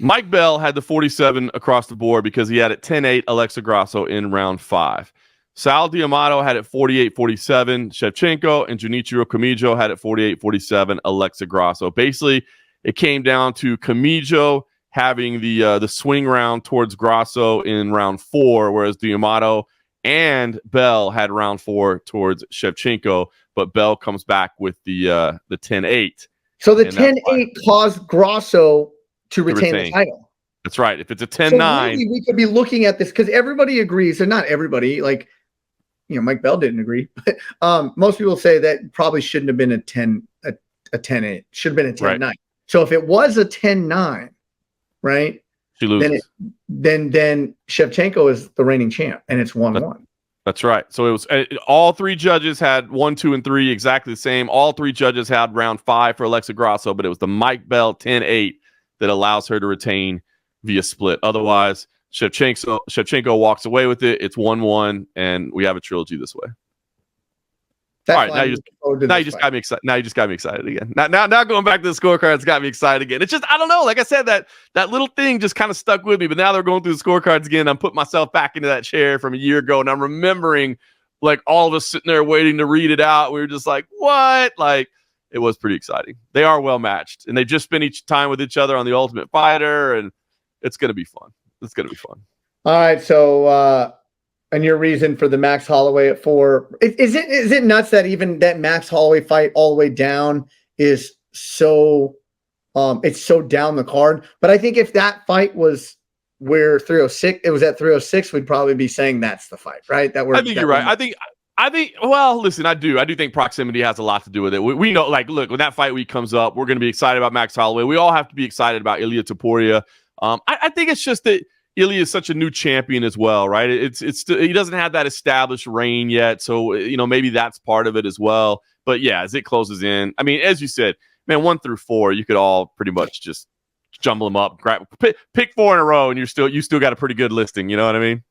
Mike Bell had the 47 across the board because he had it 10-8 Alexa Grasso in round 5. Sal D'Amato had it 48-47 Shevchenko, and Junichiro Kamijo had it 48-47 Alexa Grasso. Basically, it came down to Kamijo having the swing round towards Grasso in round 4, whereas D'Amato and Bell had round 4 towards Shevchenko, but Bell comes back with the 10-8. So the 10-8 caused Grasso to retain the title. That's right. If it's a 10-9, so really we could be looking at this because everybody agrees, and not everybody, like, you know, Mike Bell didn't agree, but most people say that probably shouldn't have been a 10-8. Should have been a 10-9. Right. So if it was a 10-9, right? She loses. Then Shevchenko is the reigning champ, and it's 1-1. That's right. So it was all three judges had 1, 2, and 3 exactly the same. All three judges had round 5 for Alexa Grasso, but it was the Mike Bell 10-8 that allows her to retain via split. Otherwise, Shevchechenko walks away with it. It's 1-1, and we have a trilogy this way. All right, now you just got me excited. Now you just got me excited again. Now going back to the scorecards got me excited again. It's just, I don't know. Like I said, that little thing just kind of stuck with me. But now they're going through the scorecards again. I'm putting myself back into that chair from a year ago, and I'm remembering like all of us sitting there waiting to read it out. We were just like, what? Like, it was pretty exciting. They are well matched, and they just spend each time with each other on The Ultimate Fighter, and it's gonna be fun. It's gonna be fun. All right, so. And your reason for the Max Holloway at 4, is it nuts that even that Max Holloway fight all the way down is so it's so down the card? But I think if that fight was where 306, it was at 306, we'd probably be saying that's the fight, right? I think you're right. I think. Well, listen, I do think proximity has a lot to do with it. We know, like, look, when that fight week comes up, we're going to be excited about Max Holloway. We all have to be excited about Ilia Topuria. I think it's just that Ilia is such a new champion as well, right? It's he doesn't have that established reign yet, so maybe that's part of it as well. But yeah, as it closes in, I mean, as you said, man, 1 through 4, you could all pretty much just jumble them up, pick 4 in a row, and you still got a pretty good listing. You know what I mean?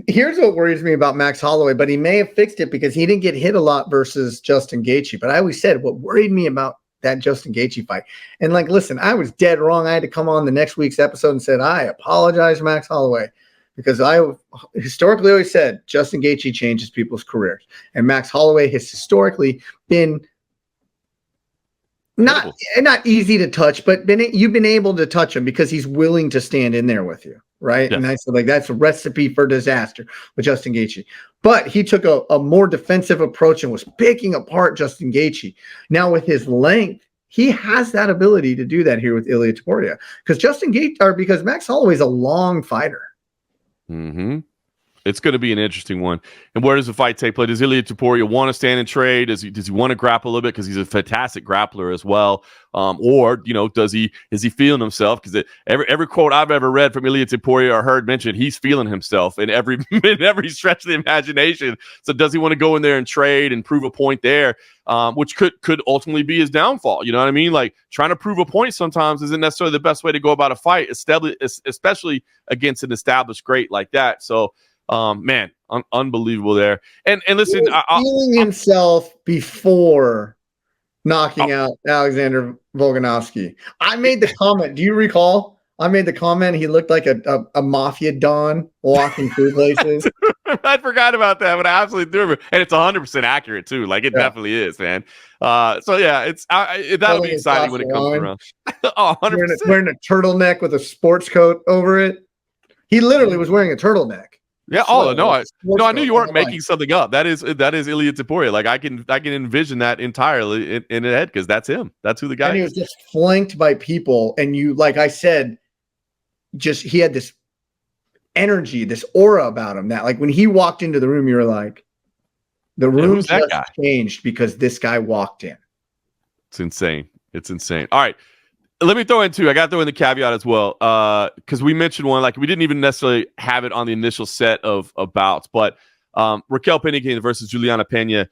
Here's what worries me about Max Holloway, but he may have fixed it because he didn't get hit a lot versus Justin Gaethje. But I always said what worried me about that Justin Gaethje fight. And like, listen, I was dead wrong. I had to come on the next week's episode and said, I apologize, Max Holloway, because I historically always said Justin Gaethje changes people's careers. And Max Holloway has historically been not easy to touch, but you've been able to touch him because he's willing to stand in there with you. Right. Yes. And I said, like, that's a recipe for disaster with Justin Gaethje. But he took a more defensive approach and was picking apart Justin Gaethje. Now, with his length, he has that ability to do that here with Ilia Topuria because Max Holloway is a long fighter. Mm-hmm. It's going to be an interesting one. And where does the fight take place? Does Ilia Topuria want to stand and trade? Does he want to grapple a little bit because he's a fantastic grappler as well? Or is he feeling himself? Because every quote I've ever read from Ilia Topuria or heard mentioned, he's feeling himself in every stretch of the imagination. So does he want to go in there and trade and prove a point there, which could ultimately be his downfall? You know what I mean? Like, trying to prove a point sometimes isn't necessarily the best way to go about a fight, especially against an established great like that. So. Man, unbelievable there. And listen, feeling himself before knocking out Alexander Volkanovski. I made the comment. Do you recall? I made the comment. He looked like a mafia don walking through places. I forgot about that, but I absolutely do remember. And it's 100% accurate too. Like, it definitely is, man. So yeah, that'll be exciting when it comes around. 100%. Wearing a turtleneck with a sports coat over it. He literally was wearing a turtleneck. Yeah. I knew you weren't making something up. That is Ilia Topuria. Like, I can envision that entirely in his head because that's him. That's who the guy is. And he was just flanked by people, and you, like I said, he had this energy, this aura about him that, like, when he walked into the room, you were like, the room just changed because this guy walked in. It's insane. It's insane. All right. Let me throw in two. I got to throw in the caveat as well, because we mentioned one, like, we didn't even necessarily have it on the initial set of bouts, but Raquel Pennington versus Julianna Pena,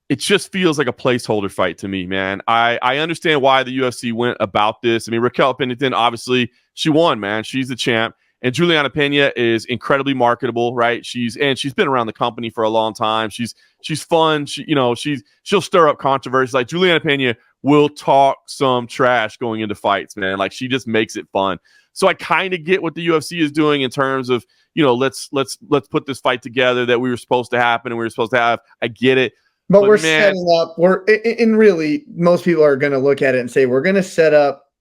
it just feels like a placeholder fight to me, man. I understand why the UFC went about this. I mean, Raquel Pennington, obviously, she won, man. She's the champ. And Julianna Pena is incredibly marketable, right? She's been around the company for a long time. She's fun. She'll stir up controversy. Like, Julianna Pena will talk some trash going into fights, man. Like, she just makes it fun. So I kind of get what the UFC is doing in terms of, let's put this fight together that we were supposed to happen and we were supposed to have. I get it. But we're setting up. Really, most people are going to look at it and say, we're going to set up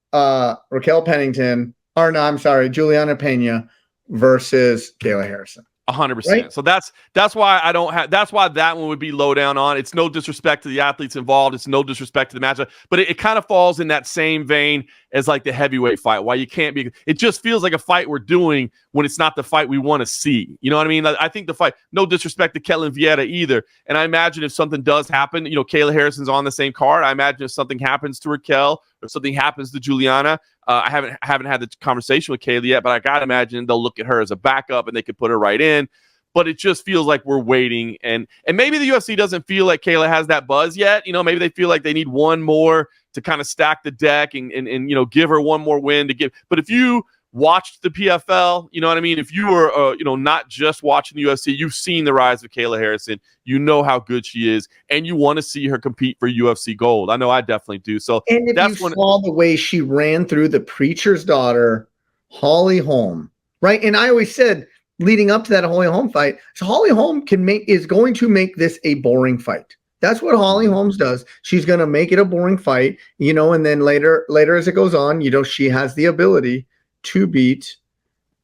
Raquel Pennington. Or no, I'm sorry, Julianna Pena versus Kayla Harrison. 100%. Right? So that's why that's why that one would be low down on. It's no disrespect to the athletes involved. It's no disrespect to the matchup, but it kind of falls in that same vein as like the heavyweight fight. Why you can't be, it just feels like a fight we're doing when it's not the fight we want to see. You know what I mean? I think the fight, no disrespect to Ketlen Vieira either. And I imagine if something does happen, Kayla Harrison's on the same card. I imagine if something happens to Raquel or something happens to Julianna, I haven't had the conversation with Kayla yet, but I gotta imagine they'll look at her as a backup and they could put her right in. but it just feels like we're waiting. And maybe the UFC doesn't feel like Kayla has that buzz yet. You know, maybe they feel like they need one more to kind of stack the deck and you know, give her one more win to give. But if you watched the PFL, you know what I mean? If you were, you know, not just watching the UFC, you've seen the rise of Kayla Harrison. You know how good she is, and you want to see her compete for UFC gold. I know I definitely do. So, and if that's you saw the way she ran through the preacher's daughter, Holly Holm, right? And I always said, leading up to that Holly Holm fight, so Holly Holm is going to make this a boring fight. That's what Holly Holmes does. She's going to make it a boring fight, you know, and then later as it goes on, you know, she has the ability to beat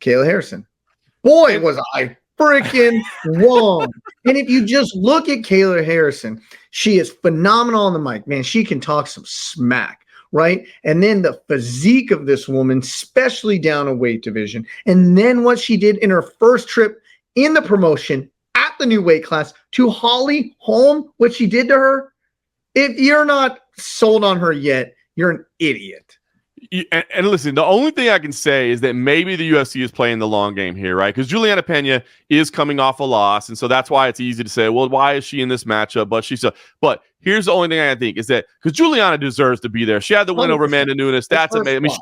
Kayla Harrison. Boy, was I freaking wrong. And if you just look at Kayla Harrison, she is phenomenal on the mic, man. She can talk some smack, right? And then the physique of this woman, especially down a weight division. And then what she did in her first trip in the promotion at the new weight class to Holly Holm, what she did to her. If you're not sold on her yet, you're an idiot. And listen, the only thing I can say is that maybe the UFC is playing the long game here, right? Because Julianna Pena is coming off a loss, and so that's why it's easy to say, well, why is she in this matchup? But here's the only thing I think is that because Julianna deserves to be there. She had the win over Amanda Nunes. That's amazing. I mean,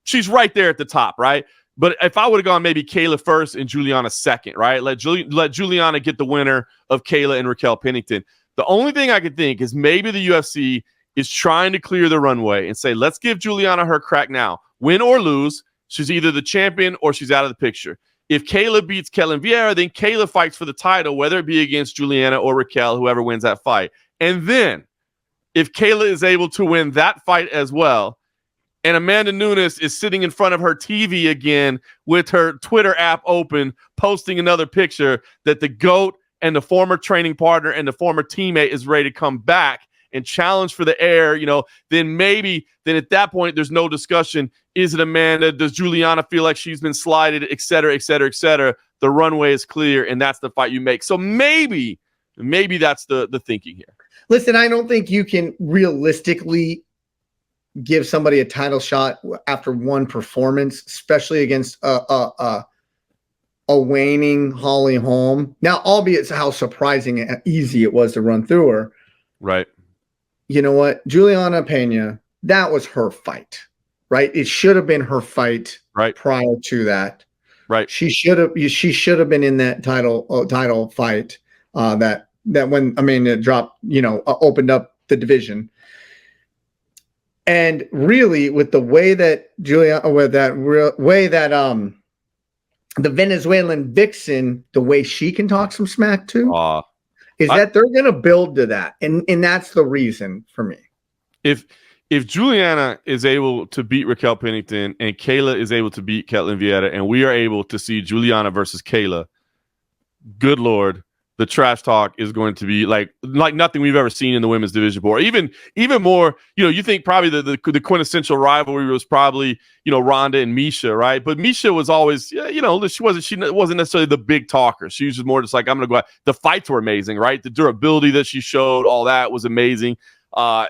she's right there at the top, right? But if I would have gone maybe Kayla first and Julianna second, right? Let Julianna get the winner of Kayla and Raquel Pennington. The only thing I could think is maybe the UFC is trying to clear the runway and say, let's give Julianna her crack now. Win or lose, she's either the champion or she's out of the picture. If Kayla beats Ketlen Vieira, then Kayla fights for the title, whether it be against Julianna or Raquel, whoever wins that fight. And then if Kayla is able to win that fight as well, and Amanda Nunes is sitting in front of her TV again with her Twitter app open, posting another picture that the GOAT and the former training partner and the former teammate is ready to come back and challenge for the air, you know, then at that point, there's no discussion. Is it Amanda? Does Julianna feel like she's been slighted, et cetera, et cetera, et cetera? The runway is clear, and that's the fight you make. So maybe that's the thinking here. Listen, I don't think you can realistically give somebody a title shot after one performance, especially against a waning Holly Holm. Now, albeit how surprising and easy it was to run through her. Right. You know what? Julianna Pena, that was her fight, right? It should have been her fight prior to that. Right. She should have been in that title fight that when Amanda dropped, you know, opened up the division. And really with the way that the Venezuelan vixen, the way she can talk some smack too. That they're going to build to that. And that's the reason for me. If Julianna is able to beat Raquel Pennington and Kayla is able to beat Ketlen Vieira and we are able to see Julianna versus Kayla, good Lord, the trash talk is going to be like nothing we've ever seen in the women's division before. Even more, you know, you think probably the quintessential rivalry was probably, you know, Ronda and Misha, right? But Misha was always, you know, she wasn't necessarily the big talker. She was just more just like, I'm going to go out. The fights were amazing, right? The durability that she showed, all that was amazing. I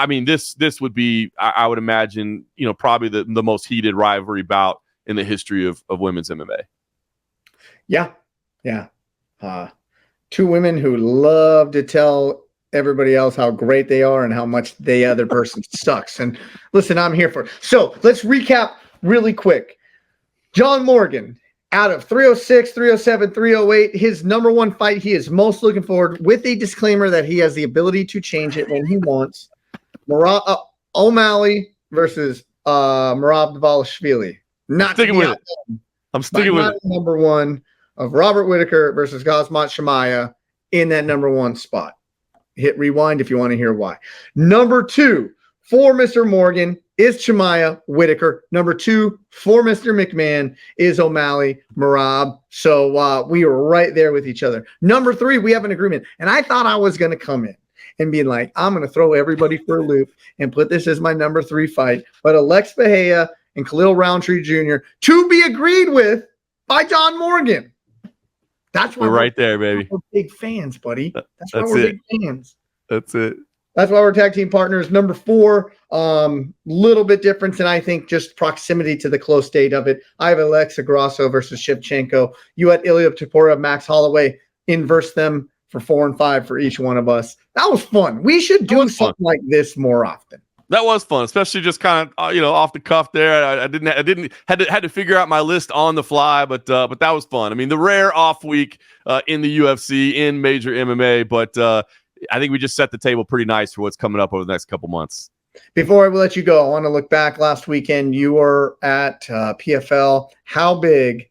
mean, this would be, I would imagine, you know, probably the most heated rivalry bout in the history of women's MMA. Yeah. Two women who love to tell everybody else how great they are and how much the other person sucks. And listen, I'm here for it. So let's recap really quick. John Morgan, out of 306, 307, 308, his number one fight he is most looking forward, with a disclaimer that he has the ability to change it when he wants. O'Malley versus Merab Dvalishvili. I'm sticking with it. Number one of Robert Whitaker versus Khamzat Chimaev in that number one spot. Hit rewind if you want to hear why. Number two for Mr. Morgan is Chimaev Whitaker. Number two for Mr. McMahon is O'Malley Merab. So we were right there with each other. Number three, we have an agreement. And I thought I was going to come in and be like, I'm going to throw everybody for a loop and put this as my number three fight. But Alex Pereira and Khalil Rountree Jr. to be agreed with by John Morgan. That's why we're right there, baby. We're big fans, buddy. That's why we're big fans. That's it. That's why we're tag team partners. Number 4, little bit difference, and I think just proximity to the close date of it. I have Alexa Grasso versus Shevchecnko. You had Ilia Topuria, Max Holloway, inverse them for 4 and 5 for each one of us. That was fun. We should do something like this more often. That was fun, especially just kind of off the cuff there. I had to figure out my list on the fly, but that was fun. I mean, the rare off week in the UFC, in major MMA, but I think we just set the table pretty nice for what's coming up over the next couple months. Before I let you go, I want to look back last weekend. You were at PFL. How big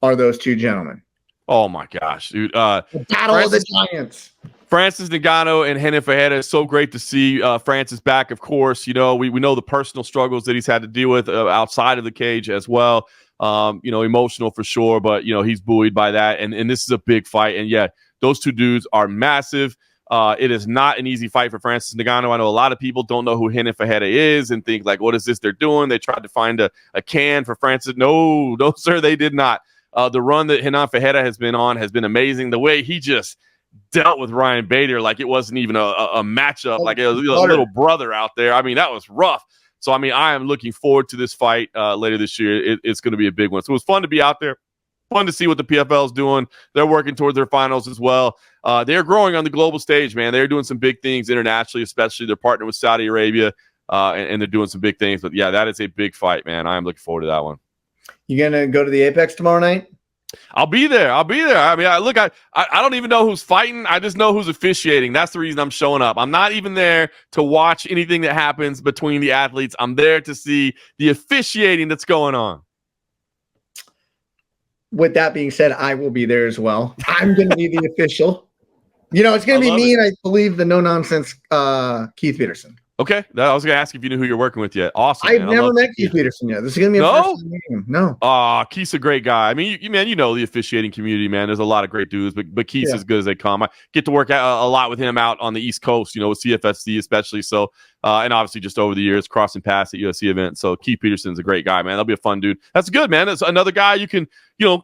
are those two gentlemen? Oh my gosh, dude! The battle of the giants. Francis Ngannou and Renan Ferreira. It's so great to see Francis back. Of course, we know the personal struggles that he's had to deal with outside of the cage as well. Emotional for sure, but he's buoyed by that. And this is a big fight. And yeah, those two dudes are massive. It is not an easy fight for Francis Ngannou. I know a lot of people don't know who Renan Ferreira is and think like, what is this they're doing? They tried to find a can for Francis. No, sir, they did not. The run that Renan Ferreira has been on has been amazing. The way he just dealt with Ryan Bader like it wasn't even a matchup, like it was a little brother out there. I mean, that was rough. So, I mean, I am looking forward to this fight later this year. It's going to be a big one. So it was fun to be out there. Fun to see what the PFL is doing. They're working towards their finals as well. They're growing on the global stage, man. They're doing some big things internationally, especially they're partnering with Saudi Arabia, and they're doing some big things. But, yeah, that is a big fight, man. I am looking forward to that one. You going to go to the Apex tomorrow night? I'll be there. I mean, I don't even know who's fighting. I just know who's officiating. That's the reason I'm showing up. I'm not even there to watch anything that happens between the athletes. I'm there to see the officiating that's going on. With that being said, I will be there as well. I'm going to be the official. It's going to be me and I believe the no-nonsense Keith Peterson. Okay. I was going to ask if you knew who you're working with yet. Awesome. I've never met Keith Peterson yet. This is going to be a first meeting. No. Keith's a great guy. I mean, the officiating community, man. There's a lot of great dudes, but Keith's as good as they come. I get to work a lot with him out on the East Coast, with CFFC especially. So, and obviously just over the years, crossing paths at UFC events. So Keith Peterson's a great guy, man. That'll be a fun dude. That's good, man. That's another guy you can,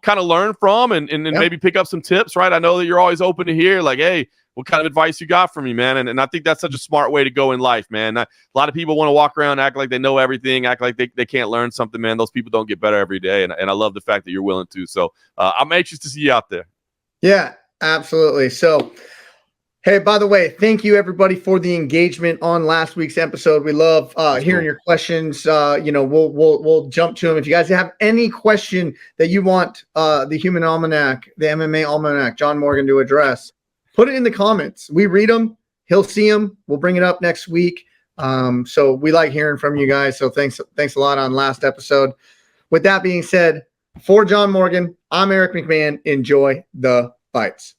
kind of learn from and maybe pick up some tips, right? I know that you're always open to hear like, hey, what kind of advice you got from me, man? And I think that's such a smart way to go in life, man. A lot of people want to walk around, act like they know everything, act like they can't learn something, man. Those people don't get better every day. And I love the fact that you're willing to. So I'm anxious to see you out there. Yeah, absolutely. So, hey, by the way, thank you everybody for the engagement on last week's episode. We love hearing your questions. We'll jump to them. If you guys have any question that you want the Human Almanac, the MMA Almanac, John Morgan to address, put it in the comments. We read them. He'll see them. We'll bring it up next week. So we like hearing from you guys. So thanks a lot on last episode. With that being said, for John Morgan, I'm Eric McMahon. Enjoy the fights.